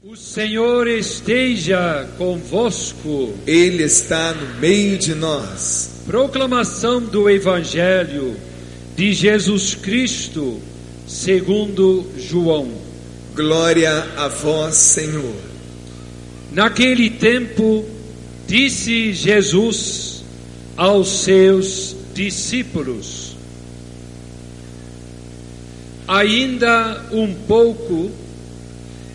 O Senhor esteja convosco. Ele está no meio de nós. Proclamação do Evangelho de Jesus Cristo, segundo João. Glória a vós, Senhor. Naquele tempo, disse Jesus aos seus discípulos: ainda um pouco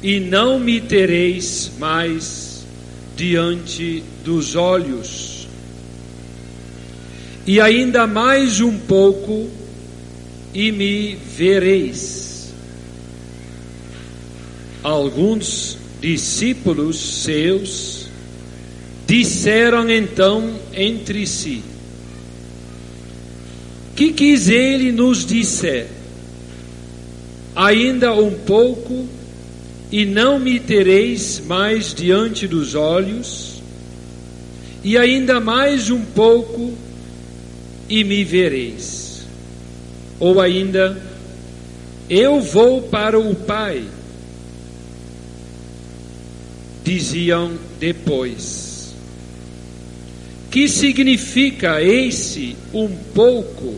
e não me tereis mais diante dos olhos, e ainda mais um pouco e me vereis. Alguns discípulos seus disseram então entre si: que quis ele nos dizer? Ainda um pouco e não me tereis mais diante dos olhos, e ainda mais um pouco e me vereis. Ou ainda, eu vou para o Pai. Diziam depois: que significa esse um pouco?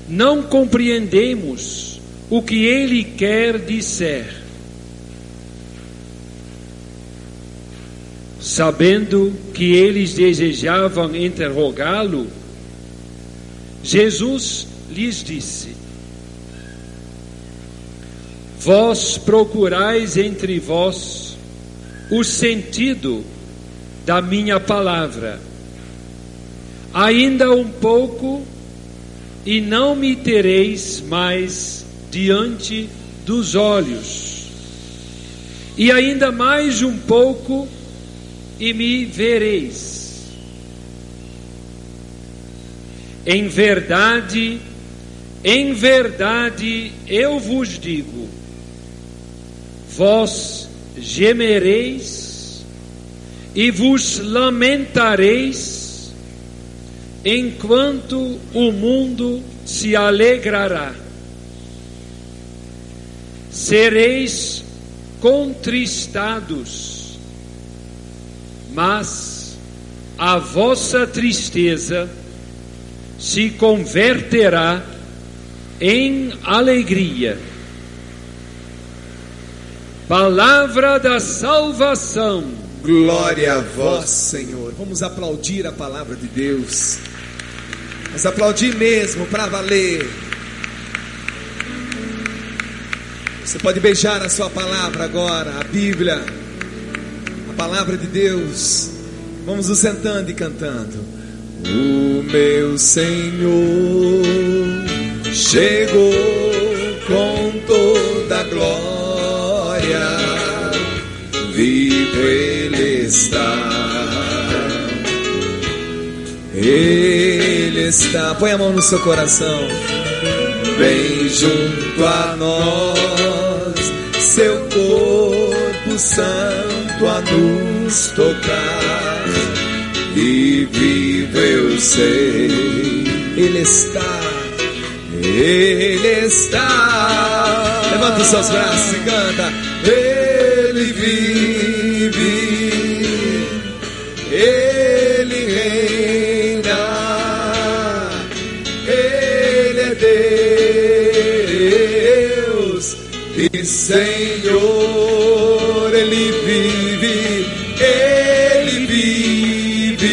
Não compreendemos o que ele quer dizer. Sabendo que eles desejavam interrogá-lo, Jesus lhes disse: vós procurais entre vós o sentido da minha palavra. Ainda um pouco e não me tereis mais diante dos olhos, e ainda mais um pouco e me vereis. Em verdade, eu vos digo, vós gemereis e vos lamentareis, enquanto o mundo se alegrará. Sereis contristados, mas a vossa tristeza se converterá em alegria. Palavra da salvação. Glória a vós, Senhor. Vamos aplaudir a palavra de Deus. Vamos aplaudir mesmo, para valer. Você pode beijar a sua palavra agora, a Bíblia, a palavra de Deus. Vamos nos sentando e cantando. O meu Senhor chegou com toda a glória, vivo Ele está. Ele está. Põe a mão no seu coração. Vem junto a nós, seu corpo santo a nos tocar, e vivo eu sei, Ele está, Ele está. Levanta os seus braços e canta. Ele vive, Ele reina, Ele é Deus e Senhor. Ele vive, Ele vive,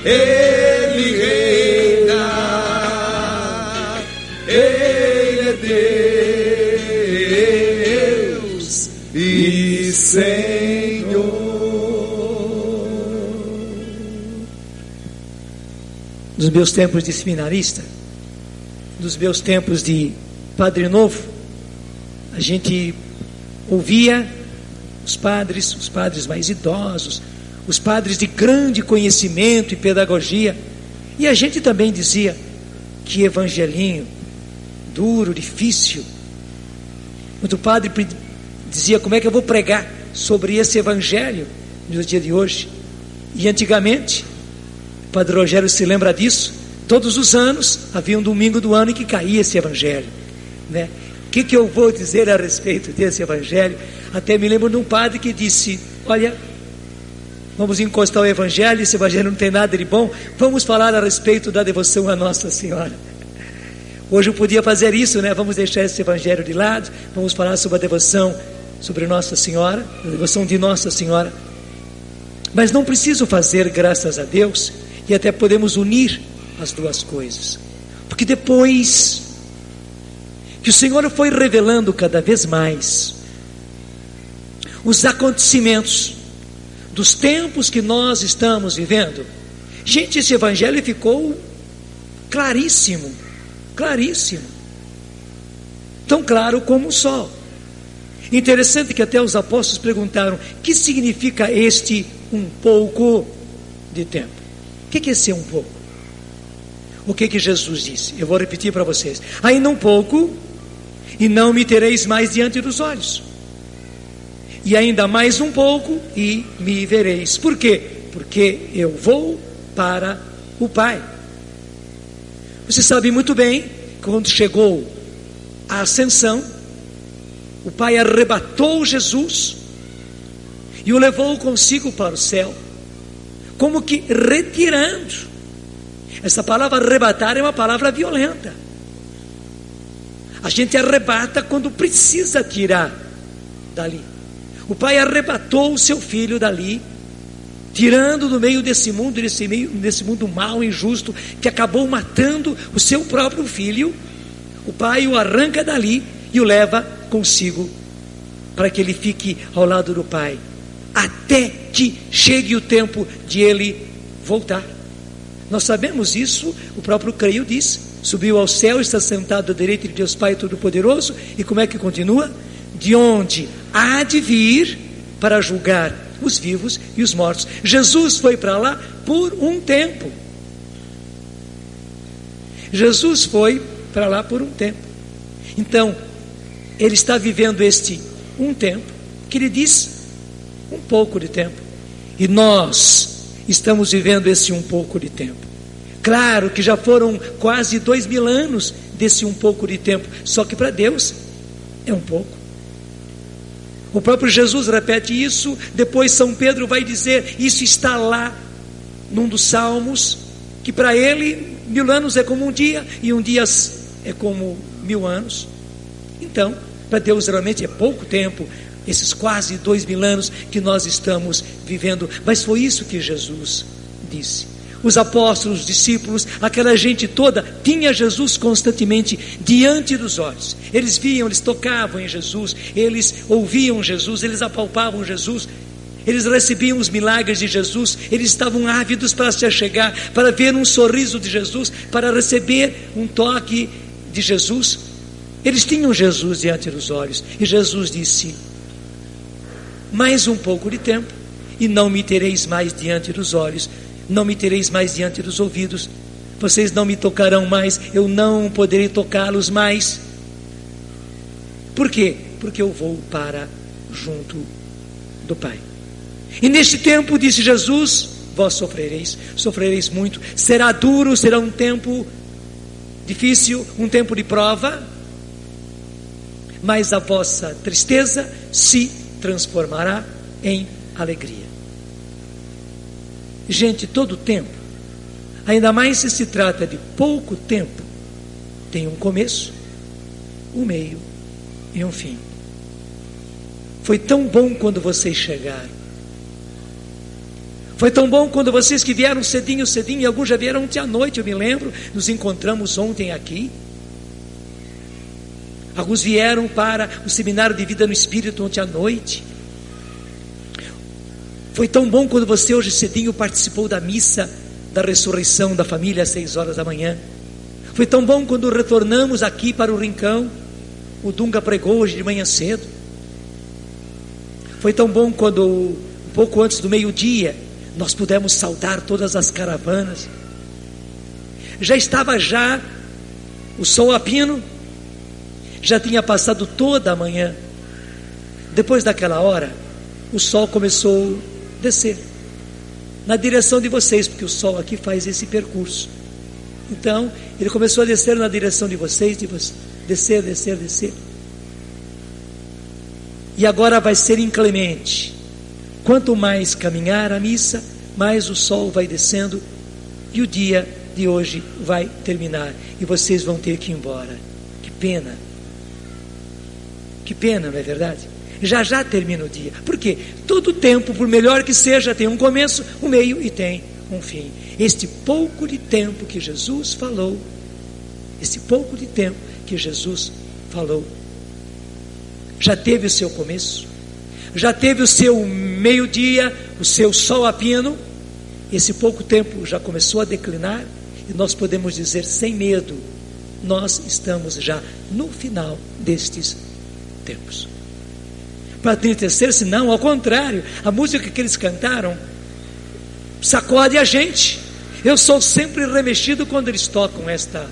Ele reina, Ele é Deus e Senhor. Nos meus tempos de seminarista, nos meus tempos de Padre Novo, a gente ouvia os padres mais idosos, os padres de grande conhecimento e pedagogia, e a gente também dizia: que evangelinho duro, difícil. Muito padre dizia: como é que eu vou pregar sobre esse evangelho no dia de hoje? E antigamente, o Padre Rogério se lembra disso, todos os anos havia um domingo do ano em que caía esse evangelho, né? que eu vou dizer a respeito desse evangelho? Até me lembro de um padre que disse: olha, vamos encostar o evangelho, esse evangelho não tem nada de bom, vamos falar a respeito da devoção a Nossa Senhora. Hoje eu podia fazer isso, né? Vamos deixar esse evangelho de lado, vamos falar sobre a devoção, sobre Nossa Senhora, a devoção de Nossa Senhora. Mas não preciso fazer, graças a Deus, e até podemos unir as duas coisas, porque depois que o Senhor foi revelando cada vez mais os acontecimentos dos tempos que nós estamos vivendo, gente, esse evangelho ficou claríssimo, claríssimo, tão claro como o sol. Interessante que até os apóstolos perguntaram: o que significa este um pouco de tempo? O que é esse um pouco? O que Jesus disse? Eu vou repetir para vocês: ainda um pouco, e não me tereis mais diante dos olhos, e ainda mais um pouco, e me vereis. Por quê? Porque eu vou para o Pai. Você sabe muito bem, quando chegou a ascensão, o Pai arrebatou Jesus e o levou consigo para o céu, como que retirando. Essa palavra arrebatar é uma palavra violenta. A gente arrebata quando precisa tirar dali. O Pai arrebatou o seu filho dali, tirando do meio desse mundo, desse mundo mau e injusto, que acabou matando o seu próprio filho. O Pai o arranca dali e o leva consigo, para que ele fique ao lado do Pai, até que chegue o tempo de ele voltar. Nós sabemos isso, o próprio Creio diz: subiu ao céu, está sentado à direita de Deus Pai Todo-Poderoso. E como é que continua? De onde há de vir para julgar os vivos e os mortos. Jesus foi para lá por um tempo. Jesus foi para lá por um tempo. Então, ele está vivendo este um tempo, que ele diz um pouco de tempo. E nós estamos vivendo esse um pouco de tempo. Claro que já foram quase 2000 anos desse um pouco de tempo, só que para Deus é um pouco. O próprio Jesus repete isso. Depois São Pedro vai dizer, isso está lá num dos salmos, que para ele 1000 anos é como um dia, e um dia é como 1000 anos. Então, para Deus realmente é pouco tempo, esses quase 2000 anos que nós estamos vivendo. Mas foi isso que Jesus disse. Os apóstolos, os discípulos, aquela gente toda tinha Jesus constantemente diante dos olhos. Eles viam, eles tocavam em Jesus, eles ouviam Jesus, eles apalpavam Jesus, eles recebiam os milagres de Jesus, eles estavam ávidos para se achegar, para ver um sorriso de Jesus, para receber um toque de Jesus. Eles tinham Jesus diante dos olhos, e Jesus disse: mais um pouco de tempo, e não me tereis mais diante dos olhos, não me tereis mais diante dos ouvidos, vocês não me tocarão mais, eu não poderei tocá-los mais. Por quê? Porque eu vou para junto do Pai. E neste tempo, disse Jesus, vós sofrereis muito, será duro, será um tempo difícil, um tempo de prova, mas a vossa tristeza se transformará em alegria. Gente, todo tempo, ainda mais se se trata de pouco tempo, tem um começo, um meio e um fim. Foi tão bom quando vocês chegaram. Foi tão bom quando vocês que vieram cedinho, e alguns já vieram ontem à noite, eu me lembro, nos encontramos ontem aqui. Alguns vieram para o seminário de vida no Espírito ontem à noite. Foi tão bom quando você hoje cedinho participou da missa da ressurreição da família às 6 horas da manhã. Foi tão bom quando retornamos aqui para o Rincão. O Dunga pregou hoje de manhã cedo. Foi tão bom quando, um pouco antes do meio-dia, nós pudemos saudar todas as caravanas. Já estava o sol a pino, já tinha passado toda a manhã. Depois daquela hora, o sol começou a descer na direção de vocês, porque o sol aqui faz esse percurso. Então ele começou a descer na direção de vocês, descer. e agora vai ser inclemente. Quanto mais caminhar a missa, mais o sol vai descendo e o dia de hoje vai terminar e vocês vão ter que ir embora. Que pena, não é verdade? Já termina o dia. Por quê? Todo tempo, por melhor que seja, tem um começo, um meio e tem um fim. Este pouco de tempo que Jesus falou, já teve o seu começo, já teve o seu meio-dia, o seu sol a pino. Esse pouco tempo já começou a declinar e nós podemos dizer sem medo, nós estamos já no final destes tempos. Para entristecer-se, não, ao contrário, a música que eles cantaram sacode a gente. Eu sou sempre remexido quando eles tocam esta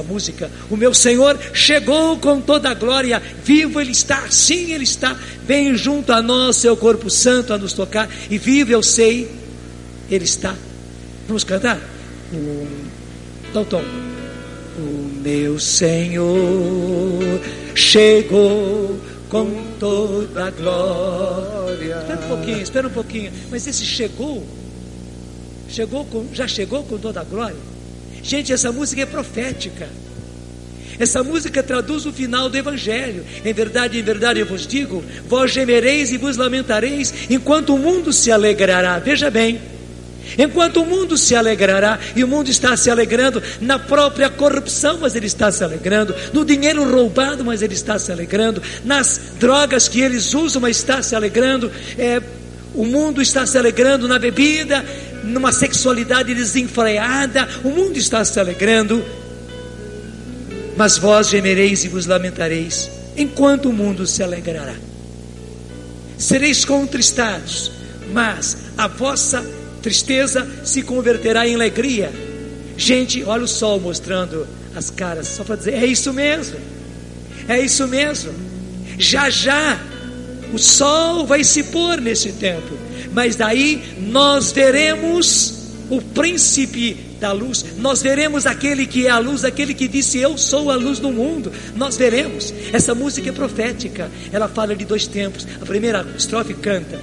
música. O meu Senhor chegou com toda a glória, vivo Ele está, sim Ele está, vem junto a nós, seu corpo santo a nos tocar, e vivo eu sei, Ele está. Vamos cantar? Dá o tom. O meu Senhor chegou com toda a glória. Espera um pouquinho. Mas esse já chegou com toda a glória? Gente, essa música é profética. Essa música traduz o final do Evangelho. Em verdade eu vos digo, vós gemereis e vos lamentareis, enquanto o mundo se alegrará. Veja bem, enquanto o mundo se alegrará, e o mundo está se alegrando na própria corrupção, mas ele está se alegrando, no dinheiro roubado, mas ele está se alegrando, nas drogas que eles usam, mas está se alegrando, o mundo está se alegrando na bebida, numa sexualidade desenfreada, o mundo está se alegrando, mas vós gemereis e vos lamentareis, enquanto o mundo se alegrará. Sereis contristados, mas a vossa tristeza se converterá em alegria. Gente, olha o sol mostrando as caras, só para dizer, é isso mesmo, já o sol vai se pôr nesse tempo, mas daí nós veremos o príncipe da luz, nós veremos aquele que é a luz, aquele que disse, eu sou a luz do mundo, nós veremos. Essa música é profética, ela fala de dois tempos. A primeira estrofe canta,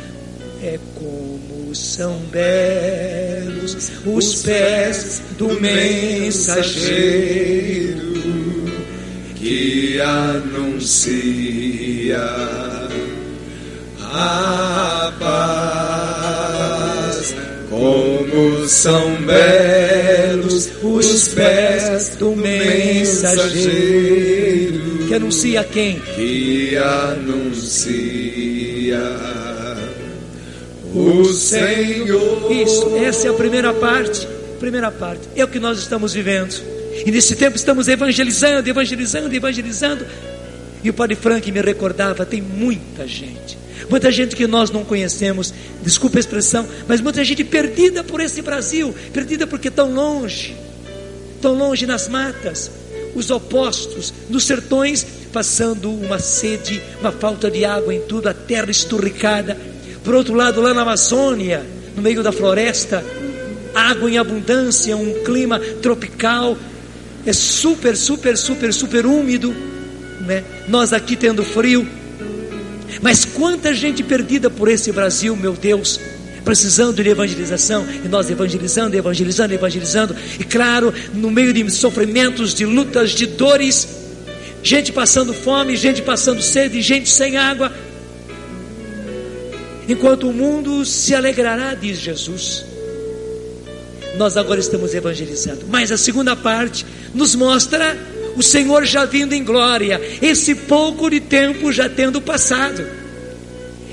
é como são belos os pés do mensageiro que anuncia a paz. Como são belos os pés do mensageiro que anuncia quem? Que anuncia o Senhor. Isso, essa é a primeira parte. É o que nós estamos vivendo. E nesse tempo estamos evangelizando. E o Padre Frank me recordava, tem muita gente que nós não conhecemos, desculpa a expressão, mas muita gente perdida por esse Brasil, perdida porque tão longe nas matas, os opostos, nos sertões, passando uma sede, uma falta de água em tudo, a terra esturricada. Por outro lado, lá na Amazônia, no meio da floresta, água em abundância, um clima tropical, é super úmido, né? Nós aqui tendo frio, mas quanta gente perdida por esse Brasil, meu Deus, precisando de evangelização, e nós evangelizando, e claro, no meio de sofrimentos, de lutas, de dores, gente passando fome, gente passando sede, gente sem água, enquanto o mundo se alegrará, diz Jesus. Nós agora estamos evangelizando, mas a segunda parte nos mostra o Senhor já vindo em glória, esse pouco de tempo já tendo passado.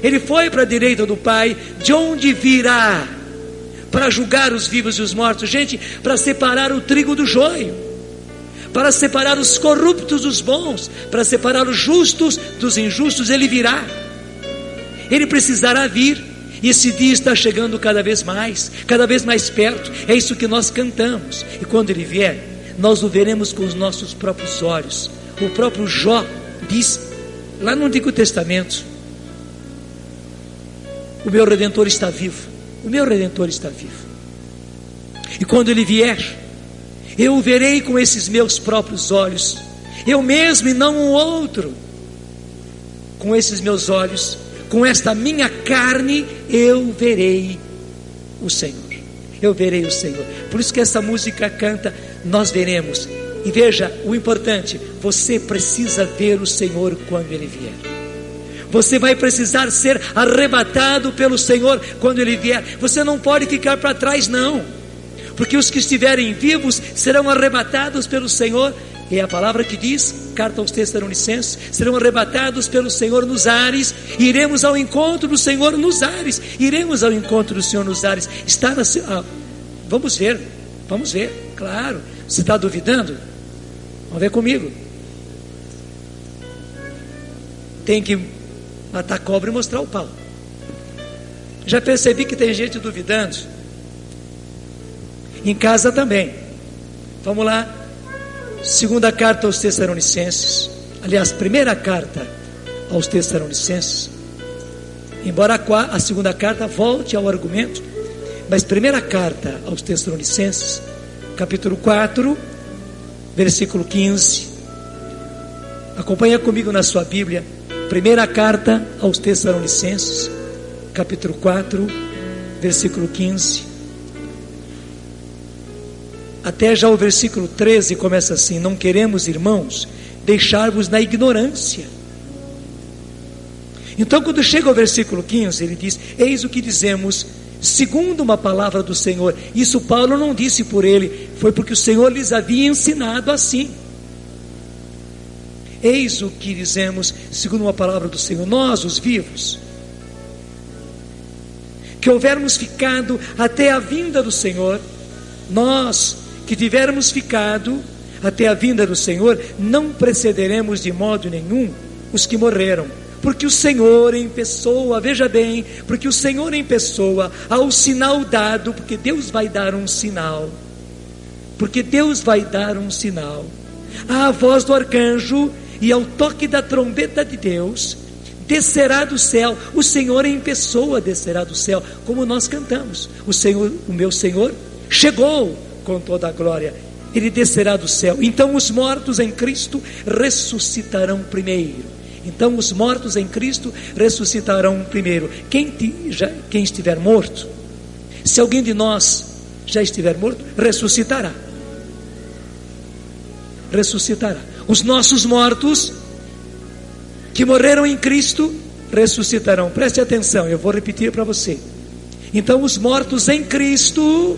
Ele foi para a direita do Pai, de onde virá para julgar os vivos e os mortos. Gente, para separar o trigo do joio, para separar os corruptos dos bons, para separar os justos dos injustos. Ele virá, ele precisará vir, e esse dia está chegando cada vez mais perto. É isso que nós cantamos, e quando ele vier, nós o veremos com os nossos próprios olhos. O próprio Jó diz, lá no Antigo Testamento, o meu Redentor está vivo, e quando ele vier, eu o verei com esses meus próprios olhos, eu mesmo e não um outro, com esses meus olhos, com esta minha carne, eu verei o Senhor. Eu verei o Senhor. Por isso que essa música canta, nós veremos. E veja, o importante, você precisa ver o Senhor quando Ele vier. Você vai precisar ser arrebatado pelo Senhor quando Ele vier. Você não pode ficar para trás, não, porque os que estiverem vivos serão arrebatados pelo Senhor. E é a palavra que diz, carta aos Tessalonicenses, serão arrebatados pelo Senhor nos ares. Iremos ao encontro do Senhor nos ares. Iremos ao encontro do Senhor nos ares. Está na... vamos ver, claro. Você está duvidando? Vamos ver comigo. Tem que matar cobra e mostrar o pau. Já percebi que tem gente duvidando. Em casa também. Vamos lá. Segunda carta aos Tessalonicenses. Aliás, primeira carta aos Tessalonicenses. Embora a segunda carta volte ao argumento, mas primeira carta aos Tessalonicenses, capítulo 4, versículo 15. Acompanha comigo na sua Bíblia. Primeira carta aos Tessalonicenses, capítulo 4, versículo 15. Até já o versículo 13 começa assim: não queremos, irmãos, deixar-vos na ignorância. Então, quando chega ao versículo 15, ele diz: eis o que dizemos, segundo uma palavra do Senhor. Isso Paulo não disse por ele, foi porque o Senhor lhes havia ensinado assim. Eis o que dizemos, segundo uma palavra do Senhor, nós, os vivos, que houvermos ficado até a vinda do Senhor, nós que tivermos ficado até a vinda do Senhor, não precederemos de modo nenhum os que morreram, porque o Senhor em pessoa, veja bem, porque o Senhor em pessoa, ao sinal dado, porque Deus vai dar um sinal, à voz do arcanjo e ao toque da trombeta de Deus, descerá do céu, o Senhor em pessoa descerá do céu, como nós cantamos, o Senhor, o meu Senhor, chegou com toda a glória, Ele descerá do céu. Então os mortos em Cristo ressuscitarão primeiro. Quem estiver morto, se alguém de nós já estiver morto, ressuscitará. Os nossos mortos que morreram em Cristo ressuscitarão. Preste atenção, eu vou repetir para você. Então os mortos em Cristo,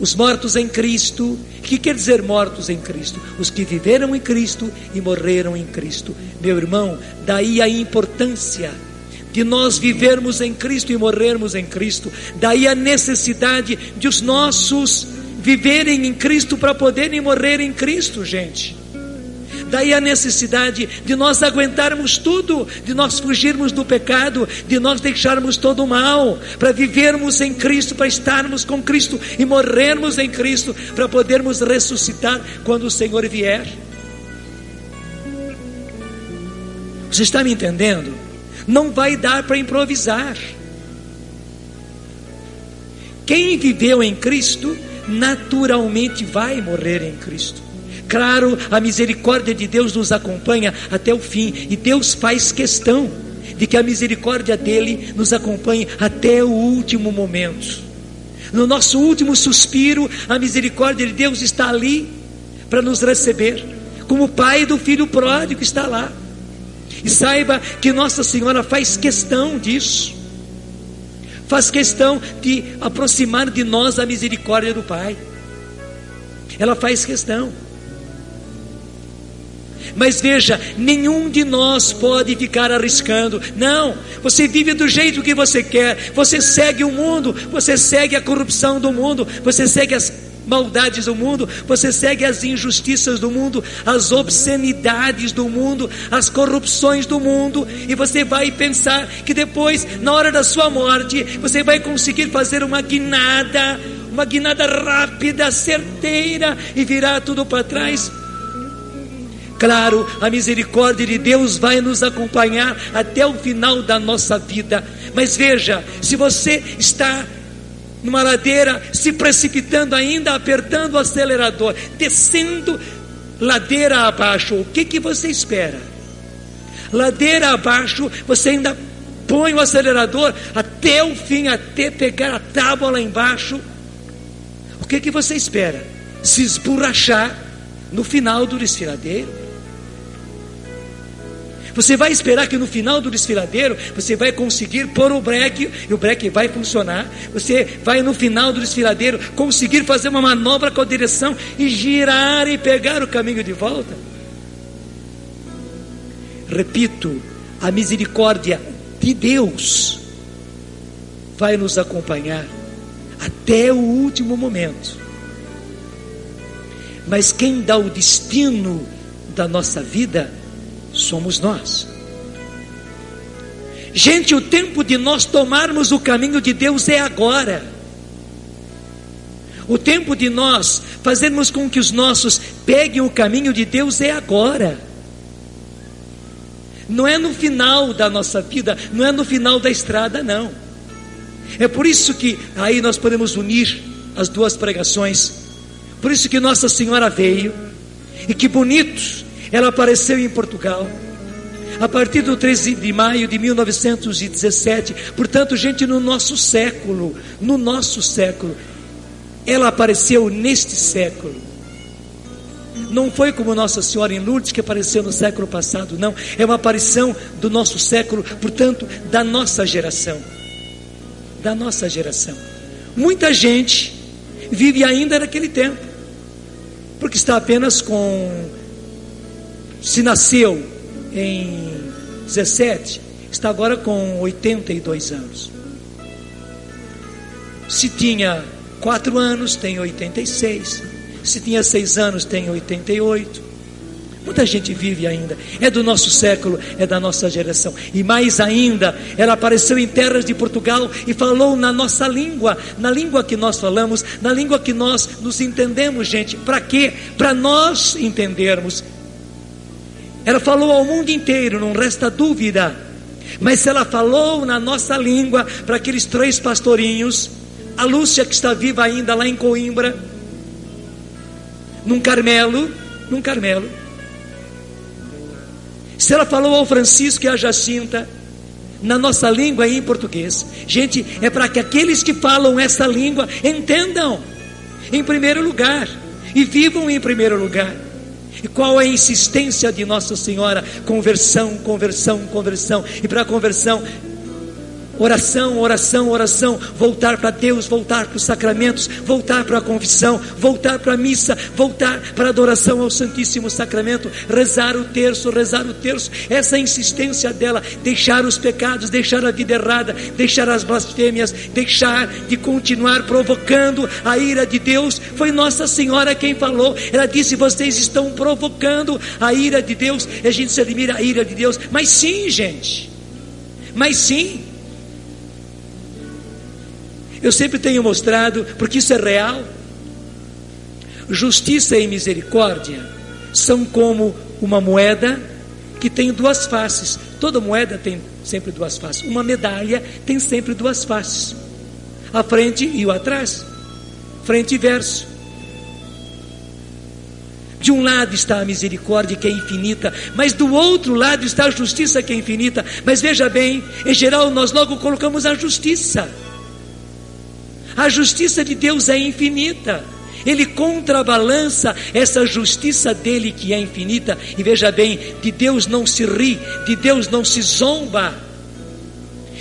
o que quer dizer mortos em Cristo? Os que viveram em Cristo e morreram em Cristo. Meu irmão, daí a importância de nós vivermos em Cristo e morrermos em Cristo. Daí a necessidade de os nossos viverem em Cristo para poderem morrer em Cristo, gente. Daí a necessidade de nós aguentarmos tudo, de nós fugirmos do pecado, de nós deixarmos todo o mal, para vivermos em Cristo, para estarmos com Cristo e morrermos em Cristo, para podermos ressuscitar quando o Senhor vier. Você está me entendendo? Não vai dar para improvisar. Quem viveu em Cristo naturalmente vai morrer em Cristo. Claro, a misericórdia de Deus nos acompanha até o fim, e Deus faz questão de que a misericórdia dele nos acompanhe até o último momento. No nosso último suspiro, a misericórdia de Deus está ali para nos receber, como o pai do filho pródigo está lá. E saiba que Nossa Senhora faz questão disso, faz questão de aproximar de nós a misericórdia do Pai. Ela faz questão. Mas veja, nenhum de nós pode ficar arriscando. Não, você vive do jeito que você quer, você segue o mundo, você segue a corrupção do mundo, você segue as maldades do mundo, você segue as injustiças do mundo, as obscenidades do mundo, as corrupções do mundo, e você vai pensar que depois, na hora da sua morte, você vai conseguir fazer uma guinada rápida, certeira, e virar tudo para trás. Claro, a misericórdia de Deus vai nos acompanhar até o final da nossa vida. Mas veja, se você está numa ladeira, se precipitando ainda, apertando o acelerador, descendo ladeira abaixo, o que você espera? ladeira abaixo, você ainda põe o acelerador até o fim, até pegar a tábua lá embaixo. O que você espera? Se esborrachar no final do desfiladeiro? Você vai esperar que no final do desfiladeiro você vai conseguir pôr o breque e o breque vai funcionar? Você vai no final do desfiladeiro conseguir fazer uma manobra com a direção e girar e pegar o caminho de volta? Repito, a misericórdia de Deus vai nos acompanhar até o último momento. Mas quem dá o destino da nossa vida somos nós. Gente, o tempo de nós tomarmos o caminho de Deus é agora. O tempo de nós fazermos com que os nossos peguem o caminho de Deus é agora. Não é no final da nossa vida, não é no final da estrada, não. É por isso que aí nós podemos unir as duas pregações. Por isso que Nossa Senhora veio, e que bonito, ela apareceu em Portugal a partir do 13 de maio de 1917. Portanto, gente, no nosso século, ela apareceu neste século. Não foi como Nossa Senhora em Lourdes, que apareceu no século passado, não. É uma aparição do nosso século, portanto, da nossa geração. Da nossa geração. Muita gente vive ainda naquele tempo, porque está apenas com... Se nasceu em 17, está agora com 82 anos. Se tinha 4 anos, tem 86. Se tinha 6 anos, tem 88. Muita gente vive ainda. É do nosso século, é da nossa geração. E mais ainda, ela apareceu em terras de Portugal e falou na nossa língua, na língua que nós falamos, na língua que nós nos entendemos, gente. Para quê? Para nós entendermos. Ela falou ao mundo inteiro, não resta dúvida. Mas se ela falou na nossa língua para aqueles 3 pastorinhos, a Lúcia, que está viva ainda lá em Coimbra, num Carmelo, se ela falou ao Francisco e à Jacinta na nossa língua e em português, gente, é para que aqueles que falam essa língua entendam em primeiro lugar e vivam em primeiro lugar. E qual é a insistência de Nossa Senhora? Conversão, conversão, conversão. E para a conversão, oração, oração, oração. Voltar para Deus, voltar para os sacramentos, voltar para a confissão, voltar para a missa, voltar para a adoração ao Santíssimo Sacramento, rezar o terço, rezar o terço. Essa é a insistência dela, deixar os pecados, deixar a vida errada, deixar as blasfêmias, deixar de continuar provocando a ira de Deus. Foi Nossa Senhora quem falou. Ela disse: vocês estão provocando a ira de Deus. E a gente se admira a ira de Deus, mas sim, gente, mas sim. Eu sempre tenho mostrado, porque isso é real. Justiça e misericórdia são como uma moeda que tem 2 faces. Toda moeda tem sempre 2 faces. Uma medalha tem sempre 2 faces, a frente e o atrás, frente e verso. De um lado está a misericórdia, que é infinita, mas do outro lado está a justiça, que é infinita. Mas veja bem, em geral nós logo colocamos a justiça. A justiça de Deus é infinita. Ele contrabalança essa justiça dele, que é infinita. E veja bem, de Deus não se ri, de Deus não se zomba.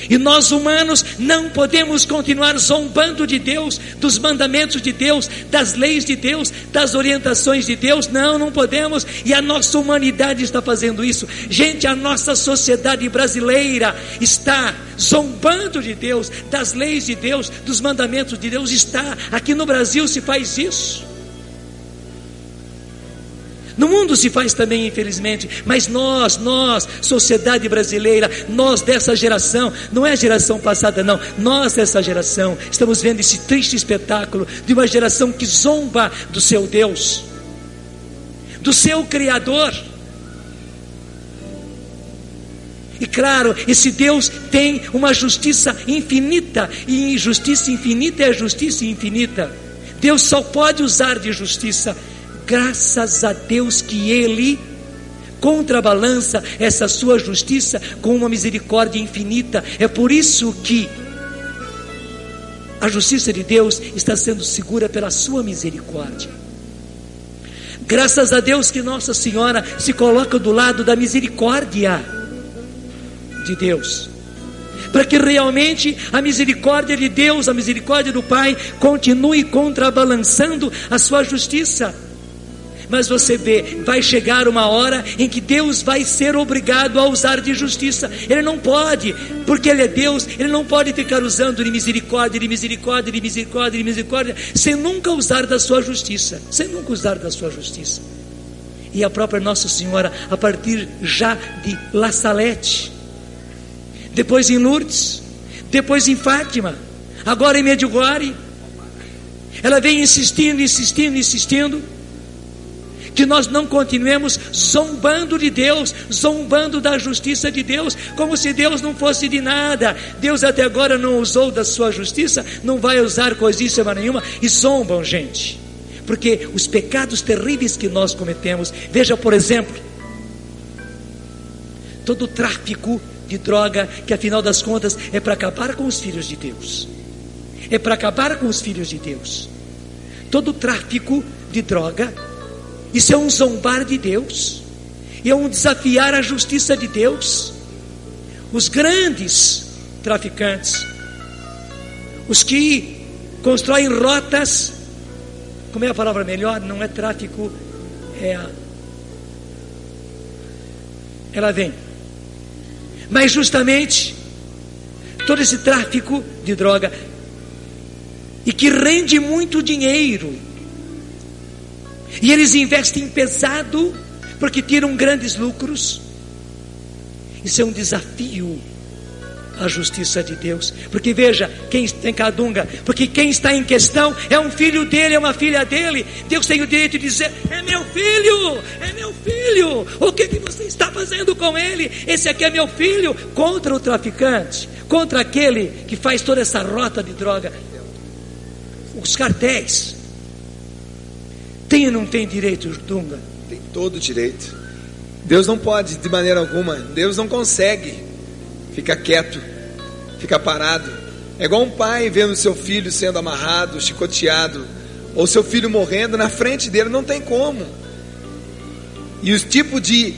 E nós humanos não podemos continuar zombando de Deus, dos mandamentos de Deus, das leis de Deus, das orientações de Deus. Não podemos. E a nossa humanidade está fazendo isso. Gente, a nossa sociedade brasileira está zombando de Deus, das leis de Deus, dos mandamentos de Deus. Está. Aqui no Brasil se faz isso. No mundo se faz também, infelizmente. Mas nós, sociedade brasileira, nós dessa geração, não é a geração passada não, nós dessa geração, estamos vendo esse triste espetáculo de uma geração que zomba do seu Deus, do seu Criador. E claro, esse Deus tem uma justiça infinita, e justiça infinita é justiça infinita. Deus só pode usar de justiça. Graças a Deus que Ele contrabalança essa sua justiça com uma misericórdia infinita. É por isso que a justiça de Deus está sendo segura pela sua misericórdia. Graças a Deus que Nossa Senhora se coloca do lado da misericórdia de Deus, para que realmente a misericórdia de Deus, a misericórdia do Pai, continue contrabalançando a sua justiça. Mas você vê, vai chegar uma hora em que Deus vai ser obrigado a usar de justiça. Ele não pode, porque Ele é Deus, Ele não pode ficar usando de misericórdia, de misericórdia, de misericórdia, de misericórdia, sem nunca usar da sua justiça, sem nunca usar da sua justiça. E a própria Nossa Senhora, a partir já de La Salette, depois em Lourdes, depois em Fátima, agora em Medjugorje, ela vem insistindo, que nós não continuemos zombando de Deus, zombando da justiça de Deus, como se Deus não fosse de nada. Deus até agora não usou da sua justiça, não vai usar coisíssima nenhuma, e zombam, gente, porque os pecados terríveis que nós cometemos, veja, por exemplo, todo o tráfico de droga, que afinal das contas é para acabar com os filhos de Deus, é para acabar com os filhos de Deus. Todo o tráfico de droga, isso é um zombar de Deus, e é um desafiar a justiça de Deus. Os grandes traficantes, os que constroem rotas, como é a palavra melhor? Não é tráfico, ela vem. Mas justamente todo esse tráfico de droga, e que rende muito dinheiro, e eles investem pesado, porque tiram grandes lucros. Isso é um desafio à justiça de Deus, porque veja, quem tem Cadunga, porque quem está em questão é um filho dele, é uma filha dele. Deus tem o direito de dizer: é meu filho, o que você está fazendo com ele? Esse aqui é meu filho. Contra o traficante, contra aquele que faz toda essa rota de droga, os cartéis, tem ou não tem direito, Dunga? Tem todo o direito. Deus não pode, de maneira alguma, Deus não consegue ficar quieto, ficar parado. É igual um pai vendo seu filho sendo amarrado, chicoteado, ou seu filho morrendo na frente dele, não tem como. E os tipos de,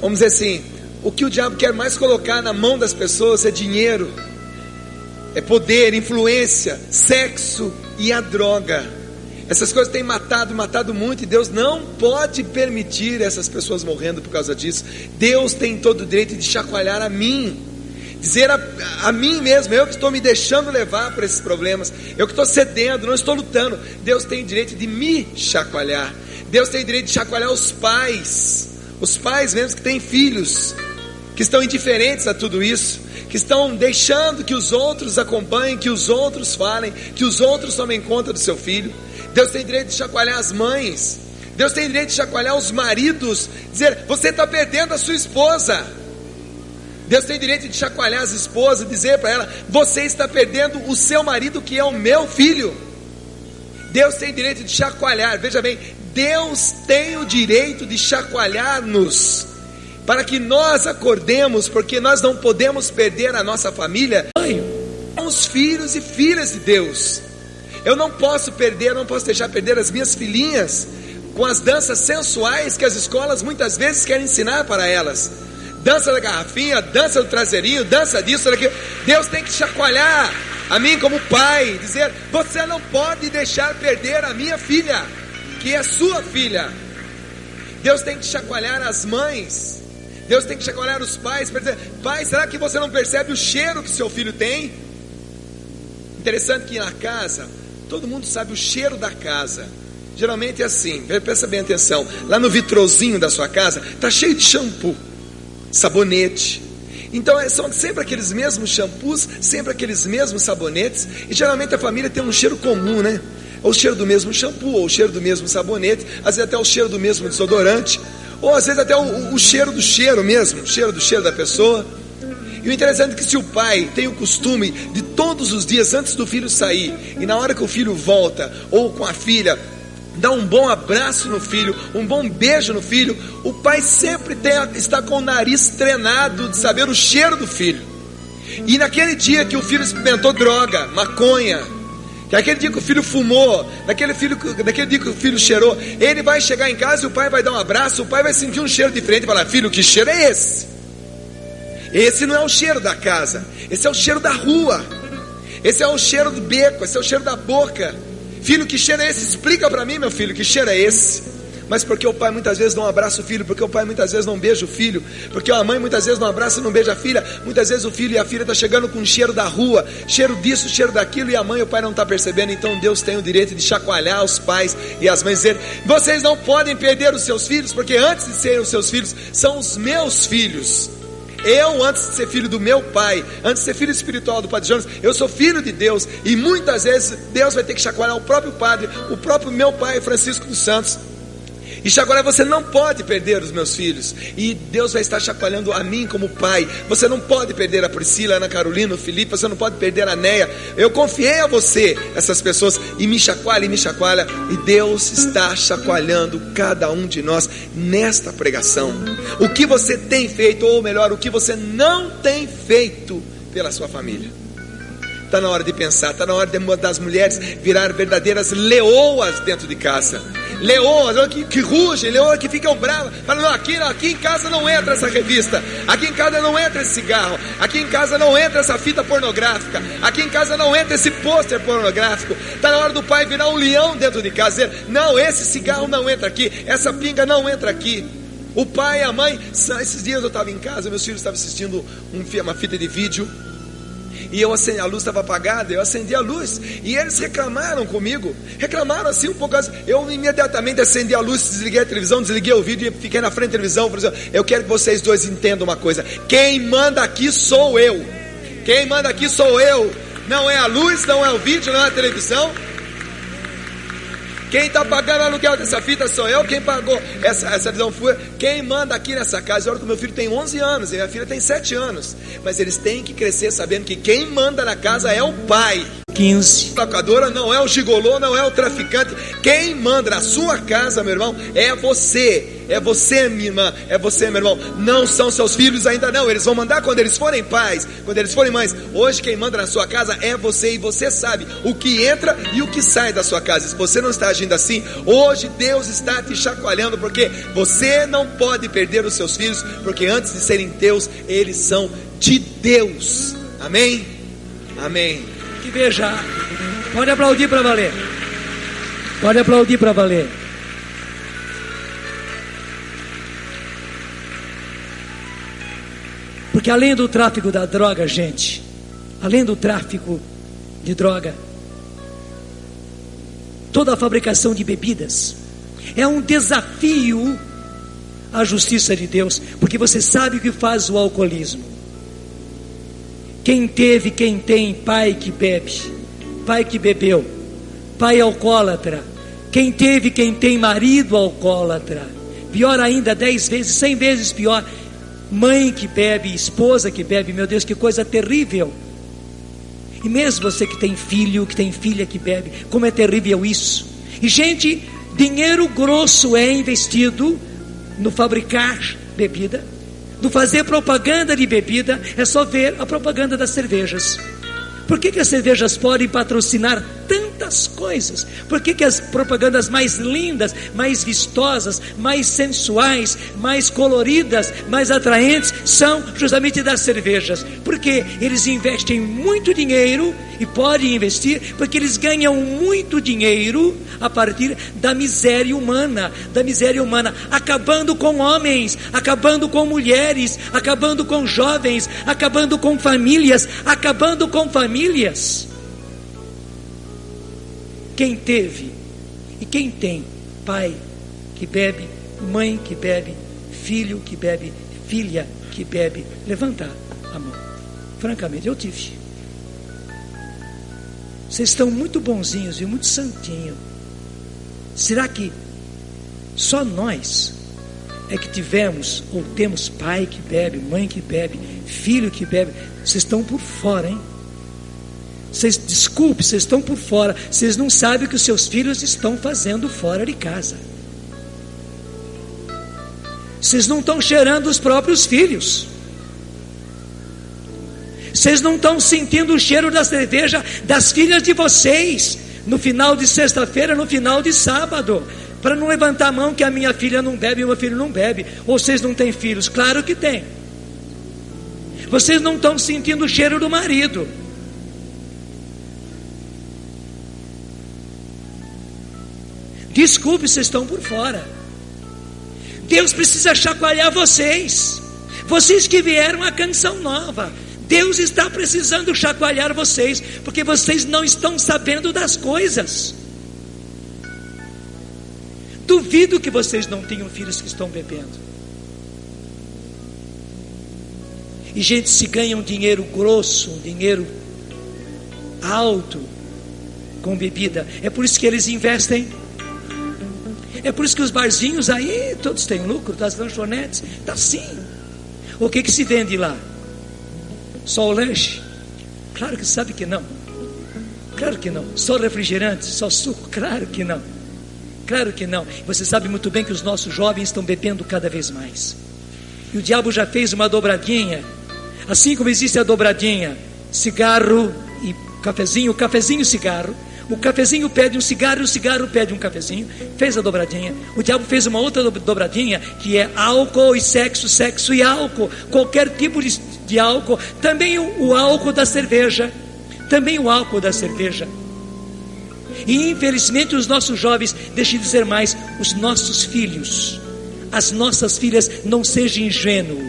vamos dizer assim, o que o diabo quer mais colocar na mão das pessoas é dinheiro, é poder, influência, sexo e a droga. Essas coisas têm matado muito, e Deus não pode permitir essas pessoas morrendo por causa disso. Deus tem todo o direito de chacoalhar a mim, dizer a mim mesmo: eu que estou me deixando levar por esses problemas, eu que estou cedendo, não estou lutando. Deus tem o direito de me chacoalhar. Deus tem o direito de chacoalhar os pais mesmo que têm filhos, que estão indiferentes a tudo isso, que estão deixando que os outros acompanhem, que os outros falem, que os outros tomem conta do seu filho. Deus tem direito de chacoalhar as mães. Deus tem direito de chacoalhar os maridos, dizer: você está perdendo a sua esposa. Deus tem direito de chacoalhar as esposas, dizer para ela: você está perdendo o seu marido, que é o meu filho. Deus tem direito de chacoalhar, veja bem, Deus tem o direito de chacoalhar-nos, para que nós acordemos, porque nós não podemos perder a nossa família. Os filhos e filhas de Deus. Eu não posso deixar perder as minhas filhinhas com as danças sensuais que as escolas muitas vezes querem ensinar para elas. Dança da garrafinha, dança do traseirinho, dança disso, daquilo. Deus tem que chacoalhar a mim como pai, dizer: você não pode deixar perder a minha filha, que é sua filha. Deus tem que chacoalhar as mães, Deus tem que chacoalhar os pais, para dizer: pai, será que você não percebe o cheiro que seu filho tem? Interessante que na casa, todo mundo sabe o cheiro da casa. Geralmente é assim, presta bem atenção. Lá no vitrozinho da sua casa está cheio de shampoo, sabonete. Então são sempre aqueles mesmos shampoos, sempre aqueles mesmos sabonetes. E geralmente a família tem um cheiro comum, né? Ou o cheiro do mesmo shampoo, ou o cheiro do mesmo sabonete, às vezes até o cheiro do mesmo desodorante, ou às vezes até o cheiro do cheiro mesmo, o cheiro do cheiro da pessoa. E o interessante é que se o pai tem o costume de todos os dias antes do filho sair, e na hora que o filho volta, ou com a filha, dá um bom abraço no filho, um bom beijo no filho, o pai sempre está com o nariz treinado de saber o cheiro do filho. E naquele dia que o filho experimentou droga, maconha, naquele dia que o filho fumou, naquele dia que o filho cheirou, ele vai chegar em casa e o pai vai dar um abraço, o pai vai sentir um cheiro diferente e falar: filho, que cheiro é esse? Esse não é o cheiro da casa, esse é o cheiro da rua, esse é o cheiro do beco, esse é o cheiro da boca. Filho, que cheiro é esse? Explica para mim, meu filho, que cheiro é esse? Mas porque o pai muitas vezes não abraça o filho, porque o pai muitas vezes não beija o filho, porque a mãe muitas vezes não abraça e não beija a filha, muitas vezes o filho e a filha estão chegando com um cheiro da rua, cheiro disso, cheiro daquilo, e a mãe e o pai não estão percebendo. Então Deus tem o direito de chacoalhar os pais e as mães, dizer: vocês não podem perder os seus filhos, porque antes de serem os seus filhos, são os meus filhos. Eu, antes de ser filho do meu pai, antes de ser filho espiritual do Padre Jonas, eu sou filho de Deus. E muitas vezes Deus vai ter que chacoalhar o próprio padre, o próprio meu pai, Francisco dos Santos, e chacoalhar: você não pode perder os meus filhos. E Deus vai estar chacoalhando a mim como pai. Você não pode perder a Priscila, a Ana Carolina, o Felipe, você não pode perder a Neia. Eu confiei a você, essas pessoas, e me chacoalha, e Deus está chacoalhando cada um de nós nesta pregação. O que você tem feito, ou melhor, o que você não tem feito pela sua família. Está na hora de pensar, está na hora das mulheres virar verdadeiras leoas dentro de casa. Leoas que rugem, leoas que ficam bravas. Falam: não, aqui em casa não entra essa revista, aqui em casa não entra esse cigarro, aqui em casa não entra essa fita pornográfica, aqui em casa não entra esse pôster pornográfico. Está na hora do pai virar um leão dentro de casa, dizer: não, esse cigarro não entra aqui, essa pinga não entra aqui. O pai e a mãe, esses dias eu estava em casa, meus filhos estavam assistindo uma fita de vídeo, e eu acendi, a luz estava apagada, eu acendi a luz, e eles reclamaram comigo, reclamaram assim um pouco. Eu imediatamente acendi a luz, desliguei a televisão, desliguei o vídeo e fiquei na frente da televisão. Falei assim: eu quero que vocês dois entendam uma coisa: quem manda aqui sou eu, quem manda aqui sou eu, não é a luz, não é o vídeo, não é a televisão. Quem está pagando o aluguel dessa fita sou eu. Quem pagou essa visão foi. Quem manda aqui nessa casa. Olha que meu filho tem 11 anos e minha filha tem 7 anos. Mas eles têm que crescer sabendo que quem manda na casa é o pai. 15. A locadora não é o gigolô, não é o traficante. Quem manda na sua casa, meu irmão, é você. É você, minha irmã, é você, meu irmão. Não são seus filhos ainda não. Eles vão mandar quando eles forem pais, quando eles forem mães. Hoje quem manda na sua casa é você. E você sabe o que entra e o que sai da sua casa. Se você não está agindo assim, hoje Deus está te chacoalhando, porque você não pode perder os seus filhos, porque antes de serem teus, eles são de Deus. Amém? Amém. Que veja, pode aplaudir para valer. Pode aplaudir para valer. Porque além do tráfico da droga, gente, além do tráfico de droga, toda a fabricação de bebidas é um desafio à justiça de Deus, porque você sabe o que faz o alcoolismo. Quem tem pai que bebe, pai que bebeu, pai alcoólatra, quem tem marido alcoólatra, pior ainda, 10 vezes, 100 vezes pior, mãe que bebe, esposa que bebe. Meu Deus, que coisa terrível. E mesmo você que tem filho, que tem filha que bebe, como é terrível isso. E gente, dinheiro grosso é investido no fabricar bebida, no fazer propaganda de bebida. É só ver a propaganda das cervejas. Por que as cervejas podem patrocinar tantas coisas? Por que as propagandas mais lindas, mais vistosas, mais sensuais, mais coloridas, mais atraentes são justamente das cervejas? Porque eles investem muito dinheiro, e podem investir porque eles ganham muito dinheiro a partir da miséria humana, acabando com homens, acabando com mulheres, acabando com jovens, acabando com famílias. Quem teve e quem tem pai que bebe, mãe que bebe, filho que bebe, filha que bebe, levanta a mão. Francamente, eu tive. Vocês estão muito bonzinhos e muito santinhos. Será que só nós é que tivemos ou temos pai que bebe, mãe que bebe, filho que bebe? Vocês estão por fora, hein? Desculpe, vocês estão por fora. Vocês não sabem o que os seus filhos estão fazendo fora de casa. Vocês não estão cheirando os próprios filhos. Vocês não estão sentindo o cheiro da cerveja das filhas de vocês no final de sexta-feira, no final de sábado, para não levantar a mão que a minha filha não bebe e o meu filho não bebe. Ou vocês não têm filhos? Claro que tem. Vocês não estão sentindo o cheiro do marido. Desculpe, vocês estão por fora. Deus precisa chacoalhar vocês. Vocês que vieram à Canção Nova, Deus está precisando chacoalhar vocês, porque vocês não estão sabendo das coisas. Duvido que vocês não tenham filhos que estão bebendo. E gente, se ganha um dinheiro grosso, um dinheiro alto com bebida, é por isso que eles investem. É por isso que os barzinhos aí, todos têm lucro, das lanchonetes, tá sim. O que se vende lá? Só o lanche? Claro que sabe que não. Claro que não. Só refrigerante, só suco? Claro que não. Claro que não. Você sabe muito bem que os nossos jovens estão bebendo cada vez mais. E o diabo já fez uma dobradinha. Assim como existe a dobradinha, cigarro e cafezinho, cafezinho e cigarro. O cafezinho pede um cigarro e o cigarro pede um cafezinho. Fez a dobradinha. O diabo fez uma outra dobradinha, que é álcool e sexo, sexo e álcool. Qualquer tipo de álcool. Também o álcool da cerveja. Também o álcool da cerveja. E infelizmente os nossos jovens, deixe de dizer mais, os nossos filhos, as nossas filhas, não seja ingênuo.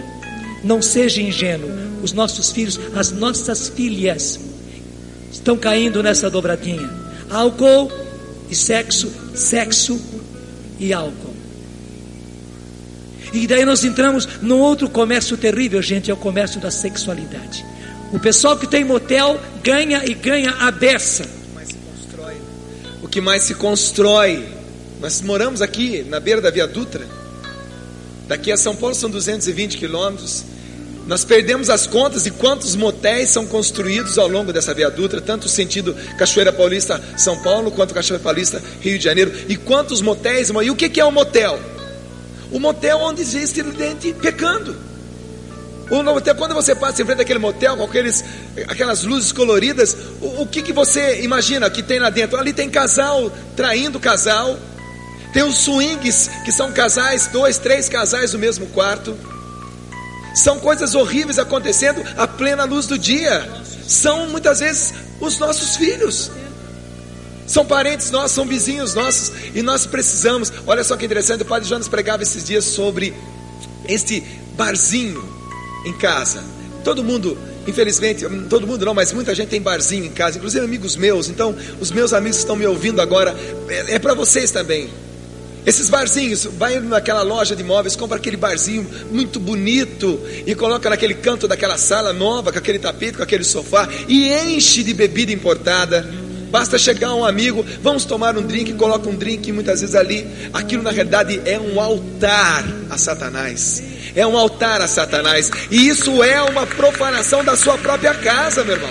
Não seja ingênuo. Os nossos filhos, as nossas filhas estão caindo nessa dobradinha. Álcool e sexo, sexo e álcool. E daí nós entramos num outro comércio terrível, gente, é o comércio da sexualidade. O pessoal que tem motel ganha e ganha a beça. O que mais se constrói. Nós moramos aqui na beira da Via Dutra. Daqui a São Paulo são 220 quilômetros. Nós perdemos as contas de quantos motéis são construídos ao longo dessa Via Dutra, tanto o sentido Cachoeira Paulista, São Paulo, quanto Cachoeira Paulista, Rio de Janeiro. E quantos motéis, irmão? E o que é um motel? O motel onde existe gente pecando. O motel, quando você passa em frente àquele motel com aquelas luzes coloridas, o que você imagina que tem lá dentro? Ali tem casal traindo casal, tem os swings, que são casais, 2, 3 casais no mesmo quarto. São coisas horríveis acontecendo à plena luz do dia. São muitas vezes os nossos filhos. São parentes nossos, são vizinhos nossos. E nós precisamos. Olha só que interessante, o Padre Jonas pregava esses dias sobre este barzinho em casa. Todo mundo, infelizmente, todo mundo não, mas muita gente tem barzinho em casa, inclusive amigos meus. Então os meus amigos que estão me ouvindo agora, é para vocês também. Esses barzinhos, vai naquela loja de imóveis, compra aquele barzinho muito bonito e coloca naquele canto daquela sala nova, com aquele tapete, com aquele sofá, e enche de bebida importada. Basta chegar um amigo, vamos tomar um drink, coloca um drink, muitas vezes ali, aquilo na realidade é um altar a Satanás. É um altar a Satanás. E isso é uma profanação da sua própria casa, meu irmão.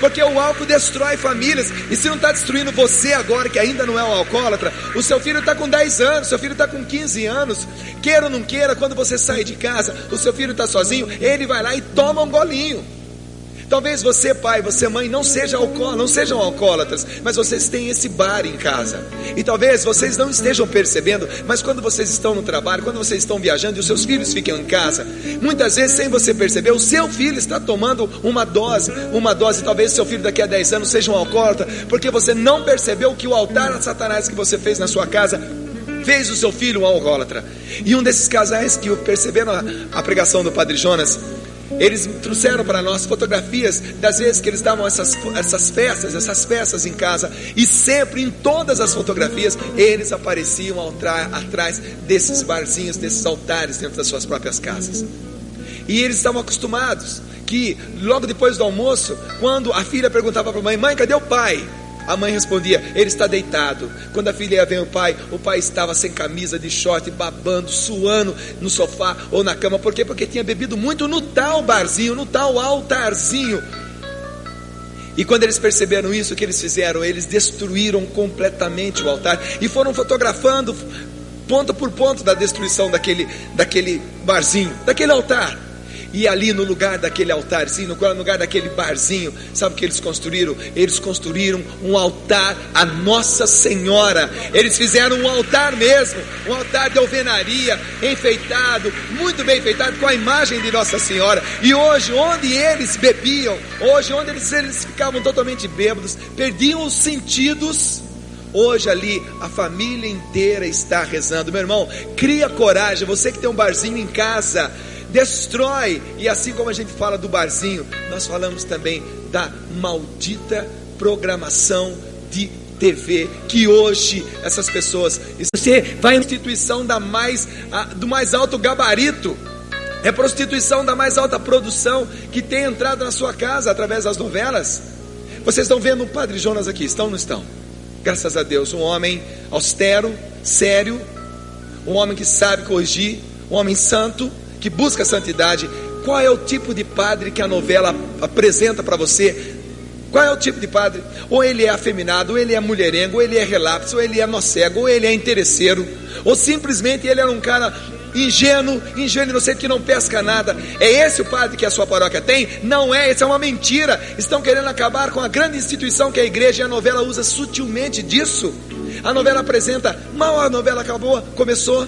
Porque o álcool destrói famílias. E se não está destruindo você agora, que ainda não é um alcoólatra, o seu filho está com 10 anos, seu filho está com 15 anos. Queira ou não queira, quando você sai de casa, o seu filho está sozinho, ele vai lá e toma um golinho. Talvez você, pai, você, mãe, não sejam alcoólatras, mas vocês têm esse bar em casa. E talvez vocês não estejam percebendo, mas quando vocês estão no trabalho, quando vocês estão viajando e os seus filhos ficam em casa, muitas vezes, sem você perceber, o seu filho está tomando uma dose. Talvez seu filho daqui a 10 anos seja um alcoólatra, porque você não percebeu que o altar a Satanás que você fez na sua casa fez o seu filho um alcoólatra. E um desses casais que perceberam a pregação do Padre Jonas, eles trouxeram para nós fotografias das vezes que eles davam essas festas em casa. E sempre, em todas as fotografias, eles apareciam atrás desses barzinhos, desses altares dentro das suas próprias casas. E eles estavam acostumados que logo depois do almoço, quando a filha perguntava para a mãe: mãe, cadê o pai? A mãe respondia: ele está deitado. Quando a filha ia ver o pai estava sem camisa, de short, babando, suando no sofá ou na cama. Por quê? Porque tinha bebido muito no tal barzinho, no tal altarzinho. E quando eles perceberam isso, o que eles fizeram? Eles destruíram completamente o altar e foram fotografando ponto por ponto da destruição daquele barzinho, daquele altar. E ali no lugar daquele altarzinho, no lugar daquele barzinho, sabe o que eles construíram? Eles construíram um altar a Nossa Senhora. Eles fizeram um altar mesmo, um altar de alvenaria, enfeitado, muito bem enfeitado, com a imagem de Nossa Senhora. E hoje, onde eles bebiam, hoje onde eles ficavam totalmente bêbados, perdiam os sentidos, hoje ali a família inteira está rezando. Meu irmão, cria coragem. Você que tem um barzinho em casa, destrói. E assim como a gente fala do barzinho, nós falamos também da maldita programação de TV, que hoje essas pessoas, você vai em prostituição do mais alto gabarito, é prostituição da mais alta produção que tem entrado na sua casa através das novelas. Vocês estão vendo o Padre Jonas aqui, estão ou não estão? Graças a Deus, um homem austero, sério, um homem que sabe corrigir, um homem santo, que busca a santidade. Qual é o tipo de padre que a novela apresenta para você? Qual é o tipo de padre? Ou ele é afeminado, ou ele é mulherengo, ou ele é relapso, ou ele é nocego, ou ele é interesseiro, ou simplesmente ele era um cara ingênuo, inocente, que não pesca nada. É esse o padre que a sua paróquia tem? Não é, isso é uma mentira. Estão querendo acabar com a grande instituição que é a igreja, e a novela usa sutilmente disso. A novela apresenta, mal a novela acabou, começou,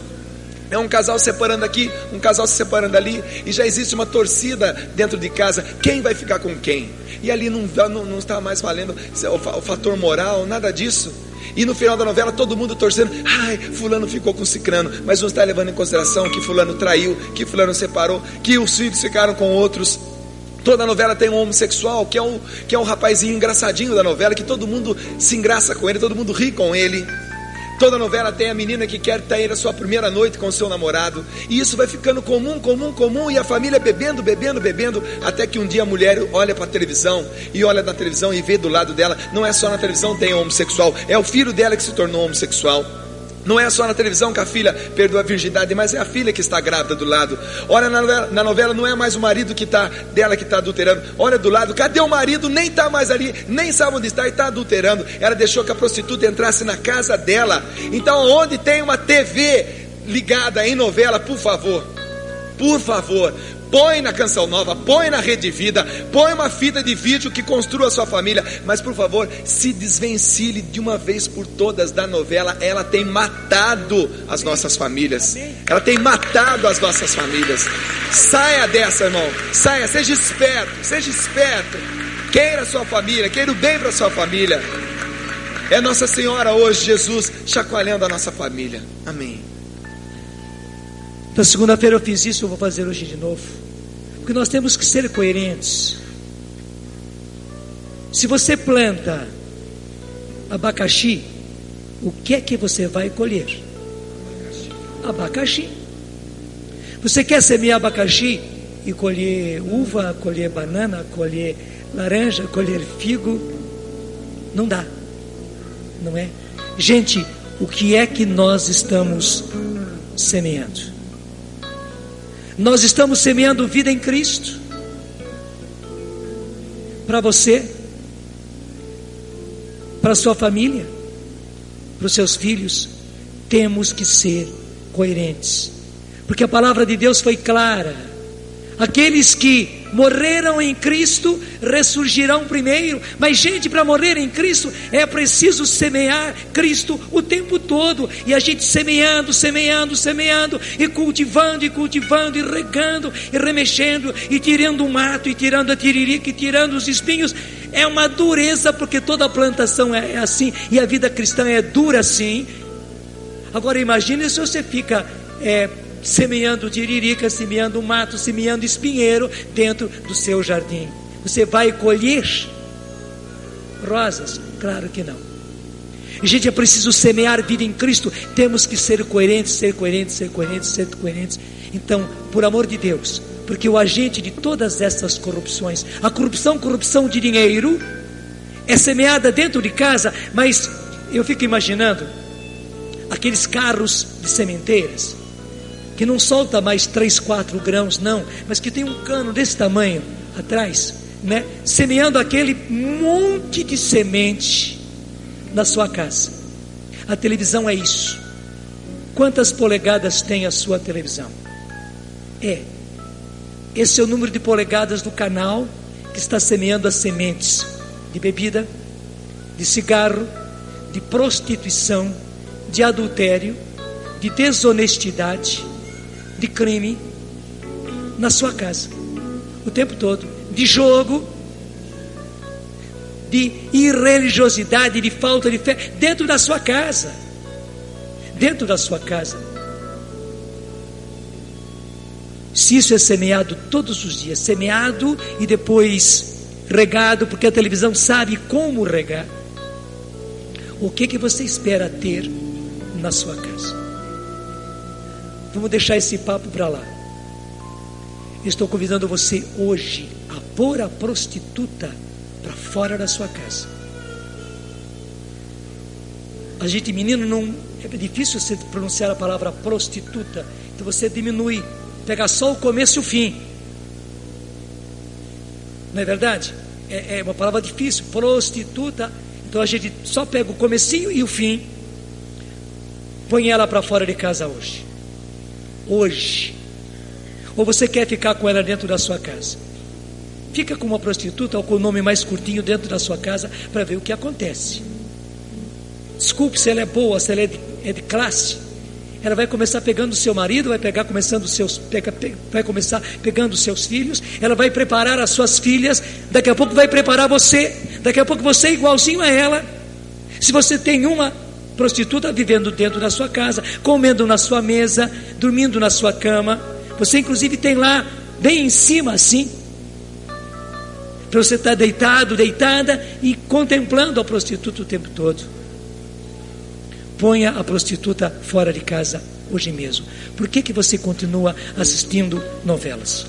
é um casal se separando aqui, um casal se separando ali, e já existe uma torcida dentro de casa, quem vai ficar com quem? E ali não está mais valendo o fator moral, nada disso. E no final da novela todo mundo torcendo, ai, fulano ficou com cicrano, mas não está levando em consideração que fulano traiu, que fulano separou, que os filhos ficaram com outros. Toda novela tem um homossexual, que é um rapazinho engraçadinho da novela, que todo mundo se engraça com ele, todo mundo ri com ele. Toda novela tem a menina que quer ter a sua primeira noite com o seu namorado. E isso vai ficando comum. E a família bebendo, até que um dia a mulher olha para a televisão, e olha na televisão e vê do lado dela, não é só na televisão tem homossexual, é o filho dela que se tornou homossexual. Não é só na televisão que a filha perdeu a virgindade, mas é a filha que está grávida do lado. Olha na novela, não é mais o marido dela que está adulterando. Olha do lado, cadê o marido? Nem está mais ali, nem sabe onde está e está adulterando. Ela deixou que a prostituta entrasse na casa dela. Então, onde tem uma TV ligada em novela, por favor, põe na Canção Nova, põe na Rede Vida, põe uma fita de vídeo que construa a sua família, mas por favor, se desvencilhe de uma vez por todas da novela. Ela tem matado as nossas famílias, ela tem matado as nossas famílias. Saia dessa, irmão, saia, seja esperto, queira a sua família, queira o bem para a sua família. É Nossa Senhora hoje, Jesus, chacoalhando a nossa família. Amém. Então, segunda-feira eu fiz isso, eu vou fazer hoje de novo, porque nós temos que ser coerentes. Se você planta abacaxi, o que é que você vai colher? Abacaxi. Você quer semear abacaxi e colher uva, colher banana, colher laranja, colher figo? Não dá, não é? Gente, o que é que nós estamos semeando? Nós estamos semeando vida em Cristo. Para você, para sua família, para os seus filhos. Temos que ser coerentes, porque a palavra de Deus foi clara: aqueles que morreram em Cristo ressurgirão primeiro. Mas, gente, para morrer em Cristo é preciso semear Cristo o tempo todo. E a gente semeando, e cultivando, e regando, e remexendo, e tirando o mato, e tirando a tiririca, e tirando os espinhos. É uma dureza, porque toda plantação é assim, e a vida cristã é dura assim. Agora imagine se você fica semeando tiririca, semeando mato, semeando espinheiro dentro do seu jardim. Você vai colher rosas? Claro que não. Gente, é preciso semear vida em Cristo. Temos que ser coerentes. Então, por amor de Deus, porque o agente de todas essas corrupções, a corrupção de dinheiro, é semeada dentro de casa. Mas eu fico imaginando aqueles carros de sementeiras, que não solta mais 3, 4 grãos, não, mas que tem um cano desse tamanho atrás, né, semeando aquele monte de semente na sua casa. A televisão é isso. Quantas polegadas tem a sua televisão? Esse é o número de polegadas do canal que está semeando as sementes de bebida, de cigarro, de prostituição, de adultério, de desonestidade, de crime na sua casa, o tempo todo, de jogo, de irreligiosidade, de falta de fé, dentro da sua casa, Se isso é semeado todos os dias, semeado e depois regado, porque a televisão sabe como regar, o que você espera ter na sua casa? Vamos deixar esse papo para lá. Estou convidando você hoje a pôr a prostituta para fora da sua casa. A gente, menino, não é difícil você pronunciar a palavra prostituta, então você diminui, pega só o começo e o fim. Não é verdade? É uma palavra difícil, prostituta. Então a gente só pega o comecinho e o fim. Põe ela para fora de casa hoje. Ou você quer ficar com ela dentro da sua casa? Fica com uma prostituta ou com o nome mais curtinho dentro da sua casa para ver o que acontece. Desculpe, se ela é boa, se ela é de classe, ela vai começar pegando o seu marido, vai começar pegando os seus filhos, ela vai preparar as suas filhas, daqui a pouco vai preparar você, daqui a pouco você é igualzinho a ela. Se você tem uma prostituta vivendo dentro da sua casa, comendo na sua mesa, dormindo na sua cama, você inclusive tem lá, bem em cima assim, para você estar deitado, deitada e contemplando a prostituta o tempo todo. Ponha a prostituta fora de casa hoje mesmo. Por que você continua assistindo novelas?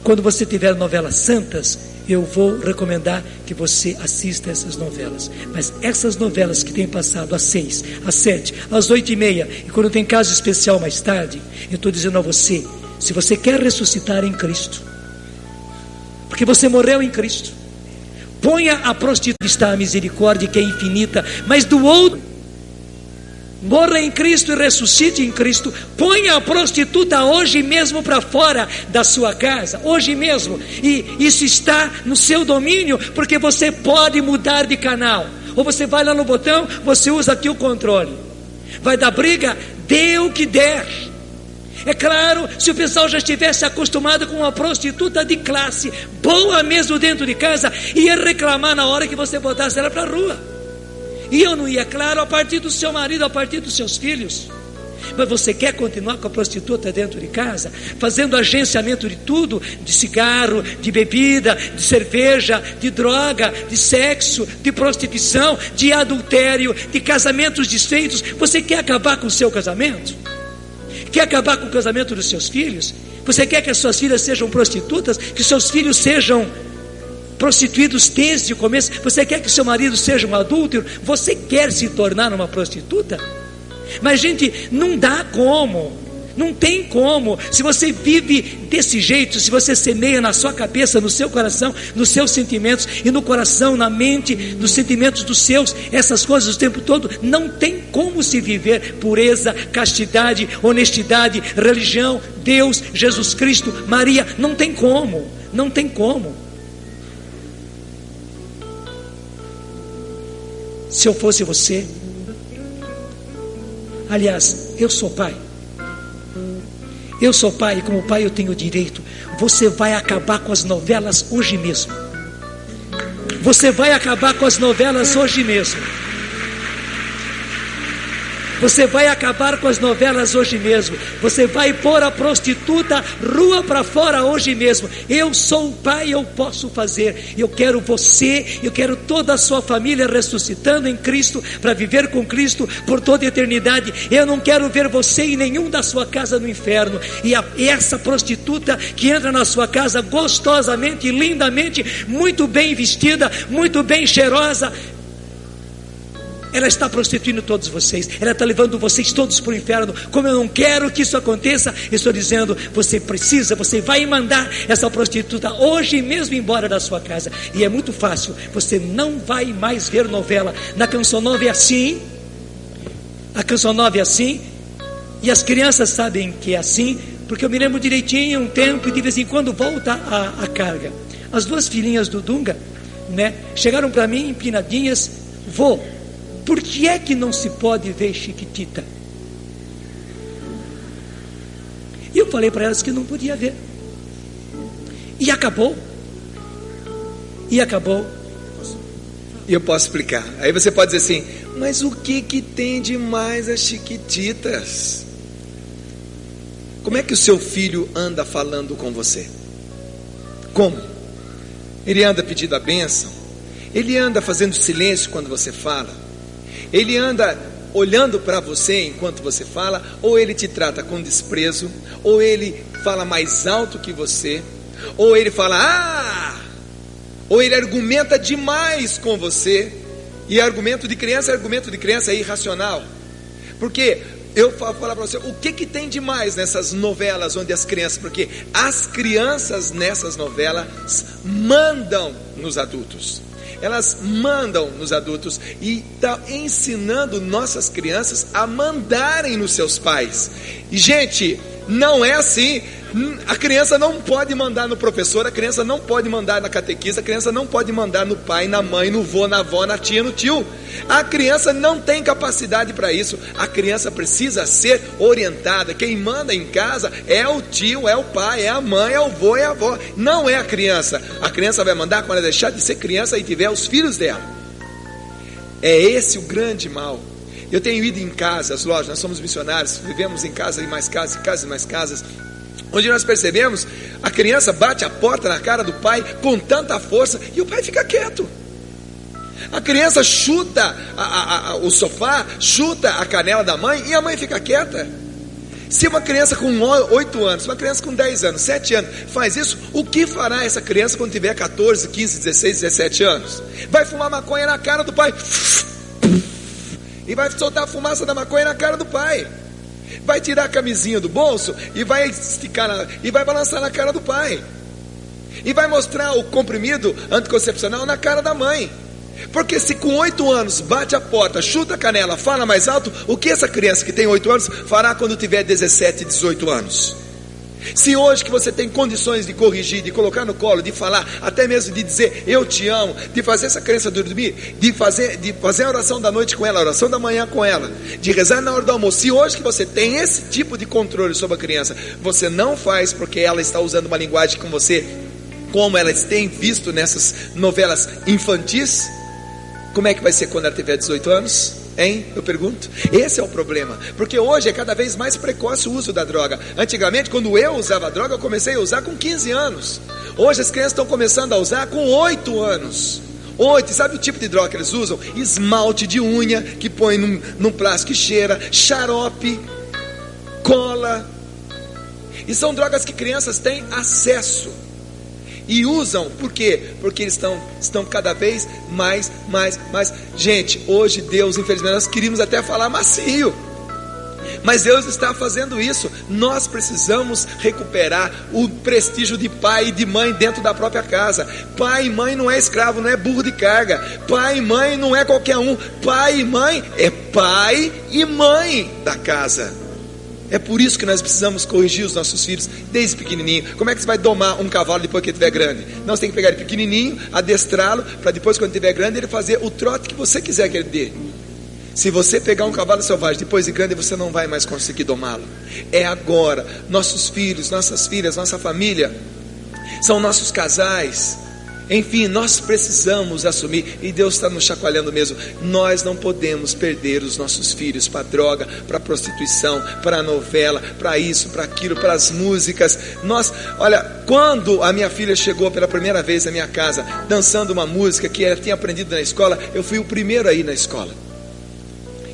Quando você tiver novelas santas, eu vou recomendar que você assista essas novelas. Mas essas novelas que têm passado às 6, às 7, às 8h30, e quando tem caso especial mais tarde, eu estou dizendo a você, se você quer ressuscitar em Cristo, porque você morreu em Cristo, ponha a prostituta, está a misericórdia que é infinita, mas do outro, morra em Cristo e ressuscite em Cristo. Ponha a prostituta hoje mesmo para fora da sua casa, hoje mesmo, e isso está no seu domínio, porque você pode mudar de canal, ou você vai lá no botão, você usa aqui o controle. Vai dar briga? Dê o que der. É claro, se o pessoal já estivesse acostumado com uma prostituta de classe, boa mesmo dentro de casa, ia reclamar na hora que você botasse ela para a rua. E eu não ia, claro, a partir do seu marido, a partir dos seus filhos. Mas você quer continuar com a prostituta dentro de casa, fazendo agenciamento de tudo, de cigarro, de bebida, de cerveja, de droga, de sexo, de prostituição, de adultério, de casamentos desfeitos. Você quer acabar com o seu casamento? Quer acabar com o casamento dos seus filhos? Você quer que as suas filhas sejam prostitutas? Que seus filhos sejam prostituídos desde o começo? Você quer que seu marido seja um adúltero? Você quer se tornar uma prostituta? Mas gente, não dá como, não tem como. Se você vive desse jeito, se você semeia na sua cabeça, no seu coração, nos seus sentimentos, e no coração, na mente, nos sentimentos dos seus, essas coisas o tempo todo, não tem como se viver pureza, castidade, honestidade, religião, Deus, Jesus Cristo, Maria. Não tem como, não tem como. Se eu fosse você, aliás, eu sou pai, e como pai eu tenho direito. Você vai acabar com as novelas hoje mesmo. Você vai acabar com as novelas hoje mesmo. Você vai acabar com as novelas hoje mesmo. Você vai pôr a prostituta rua para fora hoje mesmo. Eu sou o pai, eu posso fazer. Eu quero você, eu quero toda a sua família ressuscitando em Cristo, para viver com Cristo por toda a eternidade. Eu não quero ver você e nenhum da sua casa no inferno. E essa prostituta que entra na sua casa gostosamente, lindamente, muito bem vestida, muito bem cheirosa, ela está prostituindo todos vocês, ela está levando vocês todos para o inferno. Como eu não quero que isso aconteça, eu estou dizendo, você vai mandar essa prostituta hoje mesmo embora da sua casa. E é muito fácil, você não vai mais ver novela. Na Canção Nova é assim, a Canção Nova é assim, e as crianças sabem que é assim, porque eu me lembro direitinho um tempo, e de vez em quando volta a carga. As duas filhinhas do Dunga, né, chegaram para mim empinadinhas: vô, por que é que não se pode ver Chiquitita? E eu falei para elas que não podia ver. E acabou. E eu posso explicar. Aí você pode dizer assim: mas o que tem de mais as Chiquititas? Como é que o seu filho anda falando com você? Como? Ele anda pedindo a bênção? Ele anda fazendo silêncio quando você fala? Ele anda olhando para você enquanto você fala? Ou ele te trata com desprezo? Ou ele fala mais alto que você? Ou ele fala ou ele argumenta demais com você? E argumento de criança é irracional. Porque eu vou falar para você, o que tem de mais nessas novelas onde as crianças, porque as crianças nessas novelas mandam nos adultos. Elas mandam nos adultos e estão ensinando nossas crianças a mandarem nos seus pais. E gente, não é assim. A criança não pode mandar no professor, a criança não pode mandar na catequista, a criança não pode mandar no pai, na mãe, no vô, na avó, na tia, no tio. A criança não tem capacidade para isso. A criança precisa ser orientada. Quem manda em casa é o tio, é o pai, é a mãe, é o vô, é a avó. Não é a criança. A criança vai mandar quando ela deixar de ser criança e tiver os filhos dela. É esse o grande mal. Eu tenho ido em casas, lógico, nós somos missionários, vivemos em casa e mais casas, em casas e mais casas, onde nós percebemos, a criança bate a porta na cara do pai com tanta força e o pai fica quieto. A criança chuta o sofá, chuta a canela da mãe e a mãe fica quieta. Se uma criança com 8 anos, uma criança com 10 anos, 7 anos faz isso, o que fará essa criança quando tiver 14, 15, 16, 17 anos? Vai fumar maconha na cara do pai e vai soltar a fumaça da maconha na cara do pai. Vai tirar a camisinha do bolso e vai esticar e vai balançar na cara do pai. E vai mostrar o comprimido anticoncepcional na cara da mãe. Porque se com 8 anos bate a porta, chuta a canela, fala mais alto, o que essa criança que tem 8 anos fará quando tiver 17, 18 anos? Se hoje que você tem condições de corrigir, de colocar no colo, de falar, até mesmo de dizer eu te amo, de fazer essa criança dormir, de fazer a oração da noite com ela, a oração da manhã com ela, de rezar na hora do almoço, se hoje que você tem esse tipo de controle sobre a criança, você não faz porque ela está usando uma linguagem com você, como elas têm visto nessas novelas infantis, como é que vai ser quando ela tiver 18 anos? Hein? Eu pergunto. Esse é o problema, porque hoje é cada vez mais precoce o uso da droga. Antigamente, quando eu usava droga, eu comecei a usar com 15 anos. Hoje as crianças estão começando a usar com 8 anos. 8, sabe o tipo de droga que eles usam? Esmalte de unha, que põe num plástico que cheira, xarope, cola. E são drogas que crianças têm acesso. E usam, por quê? Porque eles estão cada vez mais. Gente, hoje Deus, infelizmente, nós queríamos até falar macio, mas Deus está fazendo isso. Nós precisamos recuperar o prestígio de pai e de mãe dentro da própria casa. Pai e mãe não é escravo, não é burro de carga. Pai e mãe não é qualquer um. Pai e mãe é pai e mãe da casa. É por isso que nós precisamos corrigir os nossos filhos desde pequenininho. Como é que você vai domar um cavalo depois que ele estiver grande? Não, você tem que pegar ele pequenininho, adestrá-lo, para depois quando estiver grande ele fazer o trote que você quiser que ele dê. Se você pegar um cavalo selvagem depois de grande, você não vai mais conseguir domá-lo. É agora. Nossos filhos, nossas filhas, nossa família são nossos casais. Enfim, nós precisamos assumir, e Deus está nos chacoalhando mesmo. Nós não podemos perder os nossos filhos para a droga, para a prostituição, para a novela, para isso, para aquilo, para as músicas. Olha, quando a minha filha chegou pela primeira vez na minha casa, dançando uma música que ela tinha aprendido na escola, eu fui o primeiro a ir na escola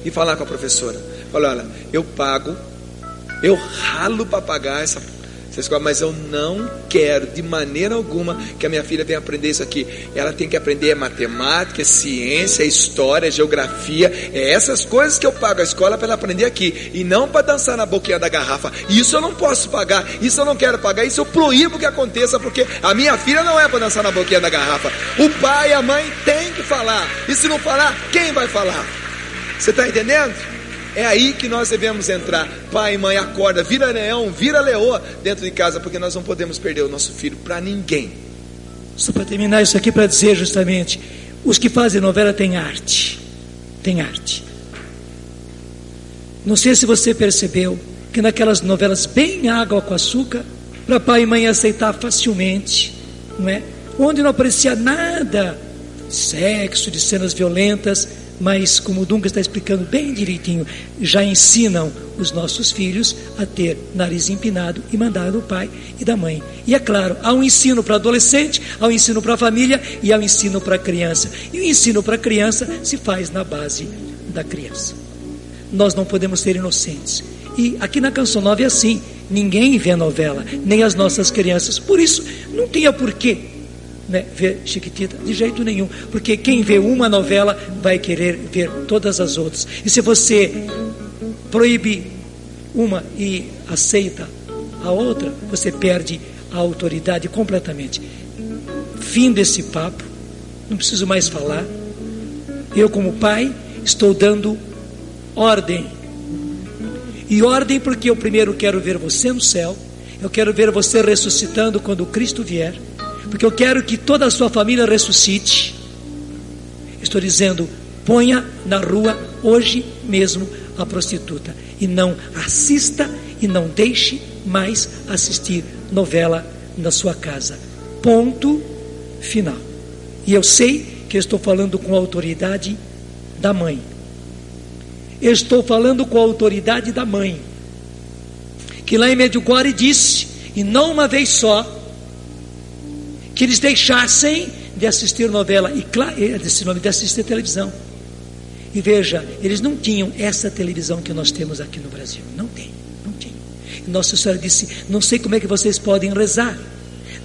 e falar com a professora. Falei, olha, eu pago, eu ralo para pagar essa escola, mas eu não quero de maneira alguma que a minha filha venha aprender isso aqui. Ela tem que aprender matemática, ciência, história, geografia, essas coisas que eu pago a escola para ela aprender aqui, e não para dançar na boquinha da garrafa. Isso eu não posso pagar, isso eu não quero pagar, isso eu proíbo que aconteça, porque a minha filha não é para dançar na boquinha da garrafa. O pai e a mãe têm que falar, e se não falar, quem vai falar? Você está entendendo? É aí que nós devemos entrar. Pai e mãe, acorda, vira leão, vira leoa dentro de casa, porque nós não podemos perder o nosso filho para ninguém. Só para terminar isso aqui, para dizer justamente, os que fazem novela têm arte. Tem arte. Não sei se você percebeu que naquelas novelas bem água com açúcar, para pai e mãe aceitar facilmente, não é? Onde não aparecia nada de sexo, de cenas violentas, mas como o Duncan está explicando bem direitinho, já ensinam os nossos filhos a ter nariz empinado e mandar do pai e da mãe. E é claro, há um ensino para adolescente, há um ensino para a família e há um ensino para a criança. E o ensino para a criança se faz na base da criança. Nós não podemos ser inocentes. E aqui na Canção Nova é assim, ninguém vê novela, nem as nossas crianças. Por isso, não tinha porquê ver Chiquitita, de jeito nenhum, porque quem vê uma novela vai querer ver todas as outras. E se você proíbe uma e aceita a outra, você perde a autoridade completamente. Fim desse papo, não preciso mais falar. Eu, como pai, estou dando ordem. E ordem porque eu primeiro quero ver você no céu, eu quero ver você ressuscitando quando Cristo vier, porque eu quero que toda a sua família ressuscite. Estou dizendo, ponha na rua hoje mesmo a prostituta, e não assista e não deixe mais assistir novela na sua casa. Ponto final. E eu sei que eu estou falando com a autoridade da mãe. Eu estou falando com a autoridade da mãe, que lá em Medjugorje disse, e não uma vez só, que eles deixassem de assistir novela, e claro, desse nome, de assistir televisão. E veja, eles não tinham essa televisão que nós temos aqui no Brasil. Não tem. E Nossa Senhora disse, não sei como é que vocês podem rezar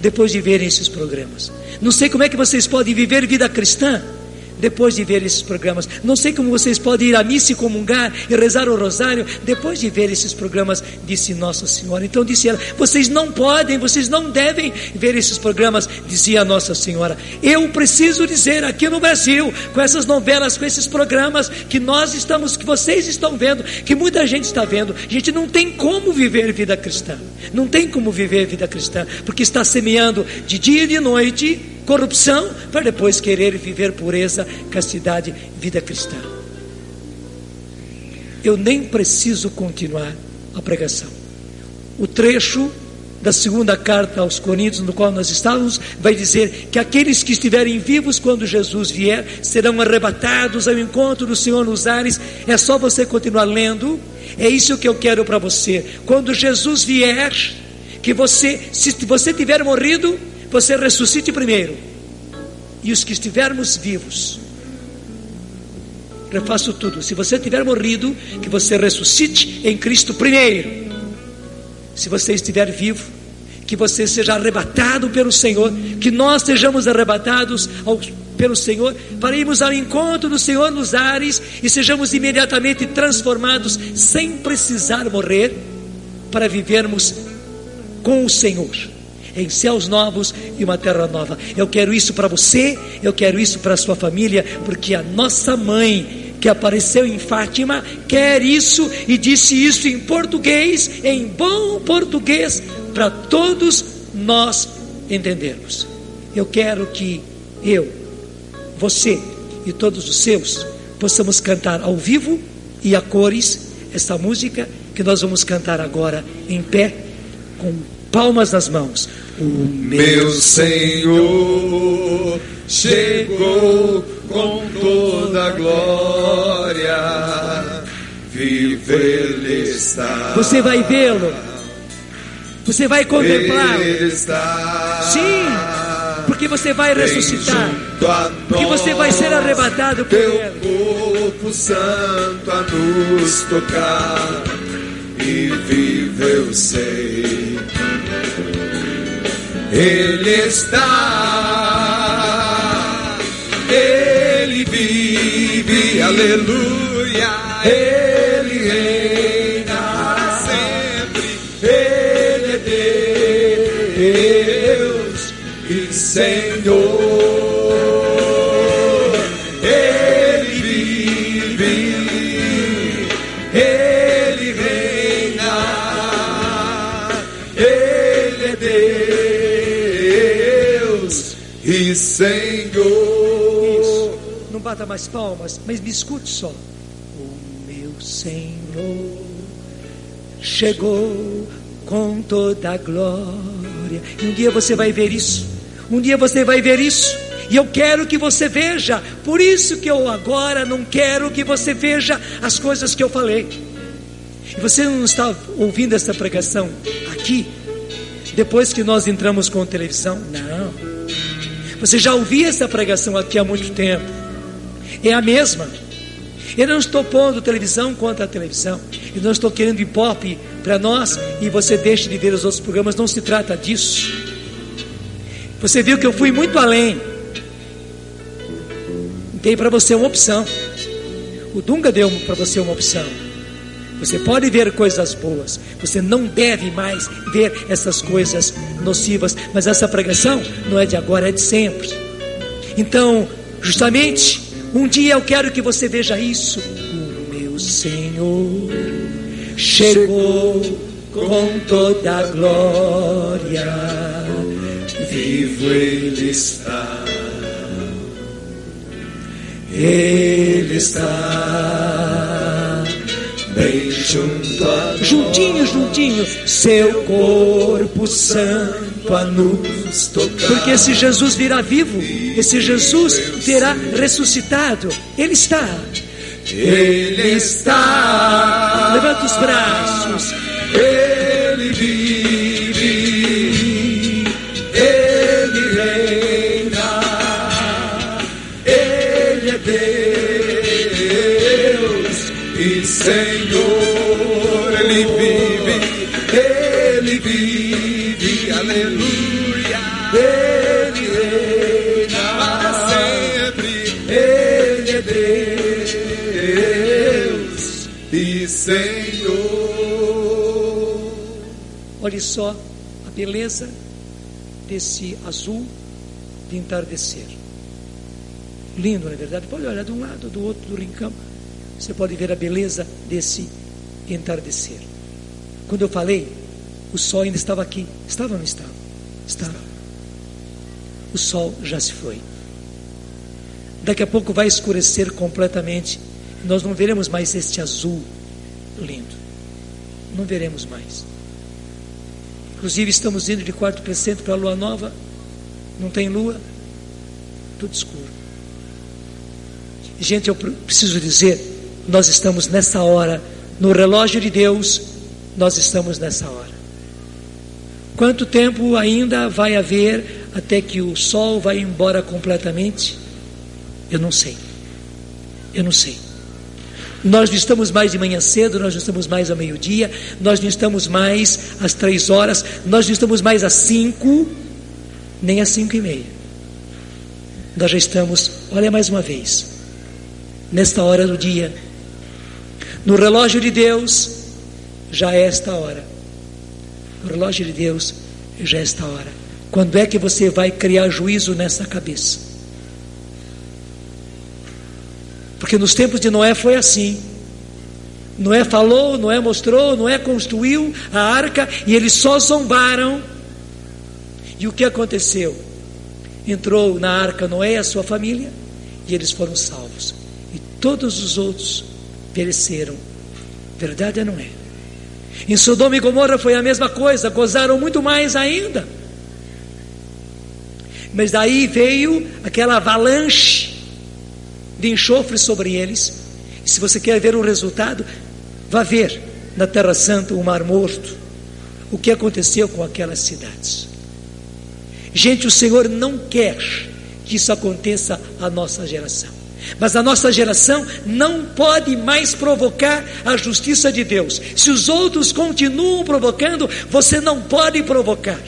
depois de verem esses programas. Não sei como é que vocês podem viver vida cristã depois de ver esses programas. Não sei como vocês podem ir à missa e comungar e rezar o rosário depois de ver esses programas, disse Nossa Senhora. Então disse ela, vocês não podem, vocês não devem ver esses programas, dizia Nossa Senhora. Eu preciso dizer aqui no Brasil, com essas novelas, com esses programas que nós estamos, que vocês estão vendo, que muita gente está vendo, a gente não tem como viver vida cristã. Não tem como viver vida cristã, porque está semeando de dia e de noite corrupção, para depois querer viver pureza, castidade, vida cristã. Eu nem preciso continuar a pregação. O trecho da segunda carta aos Coríntios, no qual nós estávamos, vai dizer que aqueles que estiverem vivos quando Jesus vier, serão arrebatados ao encontro do Senhor nos ares. É só você continuar lendo. É isso que eu quero para você. Quando Jesus vier, que você, se você tiver morrido, você ressuscite primeiro, e os que estivermos vivos, refaço tudo, se você tiver morrido, que você ressuscite em Cristo primeiro. Se você estiver vivo, que você seja arrebatado pelo Senhor, que nós sejamos arrebatados pelo Senhor, para irmos ao encontro do Senhor nos ares, e sejamos imediatamente transformados, sem precisar morrer, para vivermos com o Senhor em céus novos e uma terra nova. Eu quero isso para você, eu quero isso para a sua família, porque a nossa mãe que apareceu em Fátima quer isso, e disse isso em português, em bom português, para todos nós entendermos. Eu quero que eu, você e todos os seus possamos cantar ao vivo e a cores essa música que nós vamos cantar agora em pé, com palmas nas mãos. O meu Senhor chegou com toda a glória, vivo Ele está. Você vai vê-lo, você vai contemplá-lo. Ele está. Sim, porque você vai ressuscitar, porque você vai ser arrebatado por Ele. Teu corpo santo a nos tocar, e vivo eu sei. Ele está, Ele vive, aleluia, Ele reina para sempre, Ele é Deus e Senhor. Senhor. Isso. Não bata mais palmas, mas me escute só. O meu Senhor chegou com toda a glória. E um dia você vai ver isso. Um dia você vai ver isso. E eu quero que você veja. Por isso que eu agora não quero que você veja as coisas que eu falei. E você não está ouvindo essa pregação aqui depois que nós entramos com televisão? Não. Você já ouvia essa pregação aqui há muito tempo. É a mesma. Eu não estou pondo televisão contra a televisão. Eu não estou querendo ibope para nós e você deixe de ver os outros programas. Não se trata disso. Você viu que eu fui muito além. Dei para você uma opção. O Dunga deu para você uma opção. Você pode ver coisas boas. Você não deve mais ver essas coisas nocivas. Mas essa pregação não é de agora, é de sempre. Então, justamente, um dia eu quero que você veja isso. O meu Senhor chegou com toda a glória. Vivo Ele está. Ele está bem junto a juntinho, seu corpo santo a nos tocar. Porque esse Jesus virá vivo, esse Jesus terá ressuscitado. Ele está. Levanta os braços. Ele vive, Ele reina, Ele é Deus e Senhor. Ele vive, aleluia, Ele reina para sempre, Ele é Deus e Senhor. Olhe só a beleza desse azul de entardecer. Lindo, não é verdade? Pode olhar de um lado, do outro, do rincão. Você pode ver a beleza desse entardecer. Quando eu falei, o sol ainda estava aqui. Estava ou não estava? Estava. O sol já se foi. Daqui a pouco vai escurecer completamente. Nós não veremos mais este azul lindo. Não veremos mais. Inclusive estamos indo de quarto crescente para a lua nova. Não tem lua. Tudo escuro. Gente, eu preciso dizer, nós estamos nessa hora, no relógio de Deus, nós estamos nessa hora. Quanto tempo ainda vai haver até que o sol vai embora completamente? Eu não sei. Eu não sei. Nós não estamos mais de manhã cedo, nós não estamos mais ao meio-dia, nós não estamos mais às 3 horas, nós não estamos mais às 5, nem às 5:30. Nós já estamos, olha mais uma vez, nesta hora do dia, no relógio de Deus, já é esta hora. No relógio de Deus, já é esta hora. Quando é que você vai criar juízo nessa cabeça? Porque nos tempos de Noé foi assim. Noé falou, Noé mostrou, Noé construiu a arca e eles só zombaram. E o que aconteceu? Entrou na arca Noé e a sua família e eles foram salvos. E todos os outros pereceram. Verdade ou não é? Em Sodoma e Gomorra foi a mesma coisa, gozaram muito mais ainda. Mas daí veio aquela avalanche de enxofre sobre eles. E se você quer ver o resultado, vá ver na Terra Santa o Mar Morto, o que aconteceu com aquelas cidades. Gente, o Senhor não quer que isso aconteça à nossa geração. Mas a nossa geração não pode mais provocar a justiça de Deus. Se os outros continuam provocando, você não pode provocar.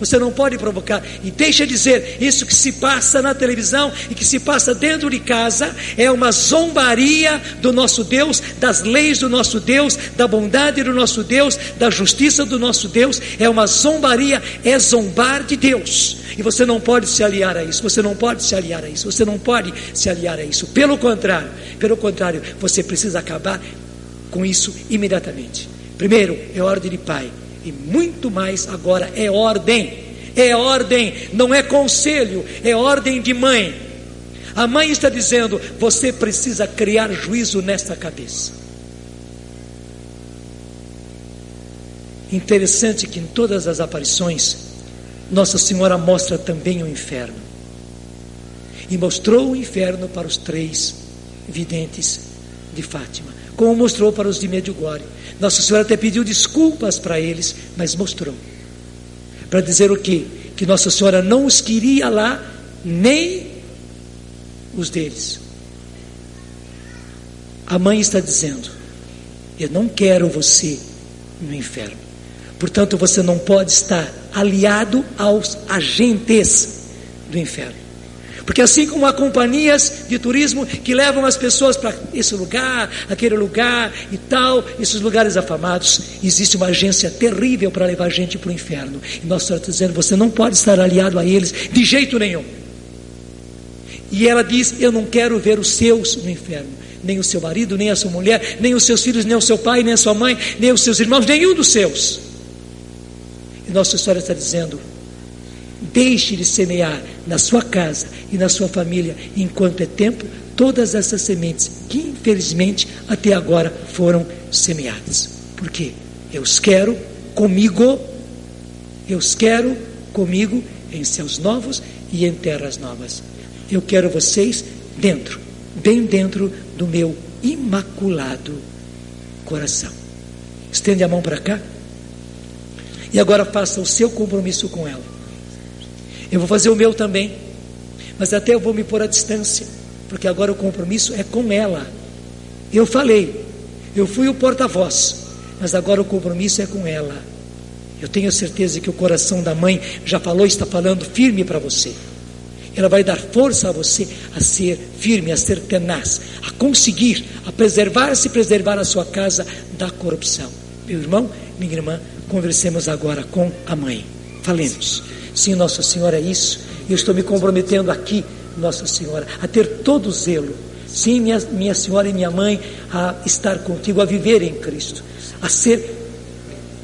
Você não pode provocar. E deixa eu dizer, isso que se passa na televisão e que se passa dentro de casa é uma zombaria do nosso Deus, das leis do nosso Deus, da bondade do nosso Deus, da justiça do nosso Deus. É uma zombaria, é zombar de Deus. E você não pode se aliar a isso. Você não pode se aliar a isso. Você não pode se aliar a isso. Pelo contrário, você precisa acabar com isso imediatamente. Primeiro, é ordem de pai. E muito mais agora é ordem, não é conselho, é ordem de mãe. A mãe está dizendo: você precisa criar juízo nesta cabeça. Interessante que em todas as aparições, Nossa Senhora mostra também o inferno. E mostrou o inferno para os 3 videntes de Fátima, como mostrou para os de Medjugorje. Nossa Senhora até pediu desculpas para eles, mas mostrou. Para dizer o quê? Que Nossa Senhora não os queria lá, nem os deles. A mãe está dizendo: eu não quero você no inferno. Portanto, você não pode estar aliado aos agentes do inferno. Porque assim como há companhias de turismo que levam as pessoas para esse lugar, aquele lugar e tal, esses lugares afamados, existe uma agência terrível para levar a gente para o inferno. E Nossa Senhora está dizendo: você não pode estar aliado a eles de jeito nenhum. E ela diz: eu não quero ver os seus no inferno. Nem o seu marido, nem a sua mulher, nem os seus filhos, nem o seu pai, nem a sua mãe, nem os seus irmãos, nenhum dos seus. E Nossa Senhora está dizendo: deixe de semear na sua casa e na sua família, enquanto é tempo, todas essas sementes que infelizmente até agora foram semeadas. Por quê? Eu os quero comigo em céus novos e em terras novas. Eu quero vocês dentro, bem dentro do meu imaculado coração. Estende a mão para cá e agora faça o seu compromisso com ela. Eu vou fazer o meu também, mas até eu vou me pôr à distância, porque agora o compromisso é com ela. Eu falei, eu fui o porta-voz, mas agora o compromisso é com ela. Eu tenho certeza que o coração da mãe já falou, está falando firme para você. Ela vai dar força a você a ser firme, a ser tenaz, a conseguir, a preservar a sua casa da corrupção. Meu irmão, minha irmã, conversemos agora com a mãe. Falemos. Sim, Nossa Senhora, é isso. Eu estou me comprometendo aqui, Nossa Senhora, a ter todo o zelo. Sim, minha Senhora e minha mãe, a estar contigo, a viver em Cristo, a ser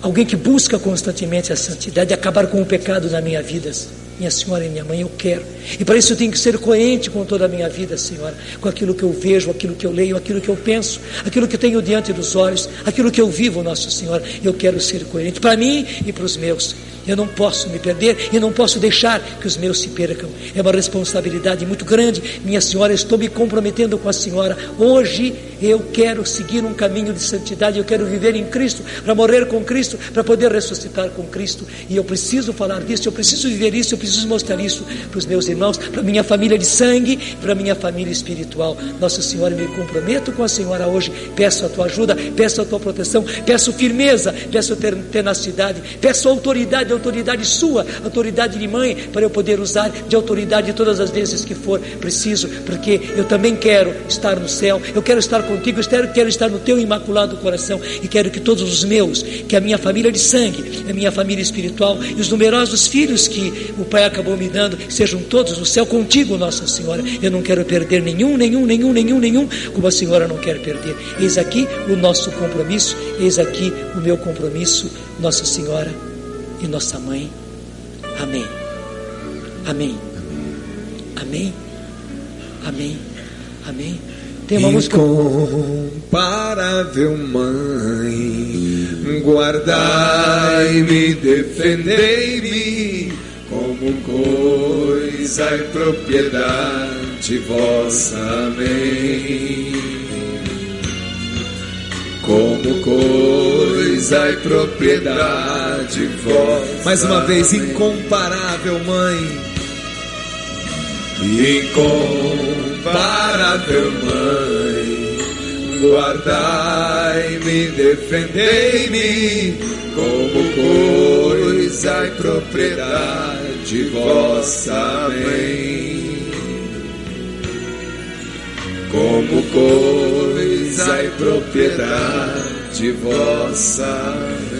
alguém que busca constantemente a santidade, a acabar com o pecado na minha vida. Minha Senhora e minha mãe, eu quero. E para isso eu tenho que ser coerente com toda a minha vida, Senhora, com aquilo que eu vejo, aquilo que eu leio, aquilo que eu penso, aquilo que tenho diante dos olhos, aquilo que eu vivo, Nossa Senhora. Eu quero ser coerente para mim e para os meus. Eu não posso me perder e não posso deixar que os meus se percam. É uma responsabilidade muito grande. Minha Senhora, estou me comprometendo com a Senhora. Hoje eu quero seguir um caminho de santidade. Eu quero viver em Cristo, para morrer com Cristo, para poder ressuscitar com Cristo. E eu preciso falar disso, eu preciso viver isso, eu preciso mostrar isso para os meus irmãos, para a minha família de sangue, para a minha família espiritual. Nossa Senhora, eu me comprometo com a Senhora hoje. Peço a tua ajuda, peço a tua proteção, peço firmeza, peço tenacidade, peço autoridade sua, autoridade de mãe, para eu poder usar de autoridade todas as vezes que for preciso, porque eu também quero estar no céu, eu quero estar contigo, eu quero estar no teu imaculado coração, e quero que todos os meus, que a minha família de sangue, a minha família espiritual e os numerosos filhos que o Pai acabou me dando, sejam todos no céu contigo, Nossa Senhora. Eu não quero perder nenhum, como a Senhora não quer perder. Eis aqui o nosso compromisso, eis aqui o meu compromisso, Nossa Senhora e nossa mãe. Amém. Amém. Amém. Amém. Amém. Tem uma música. Incomparável mãe, guardai-me, defendei-me, como coisa e propriedade vossa. Amém. Como coisa e propriedade vossa. Mais uma vez, incomparável mãe, incomparável mãe, guardai-me, defendei-me, como coisa coisa e propriedade vossa, amém. Como coisa e propriedade vossa, amém.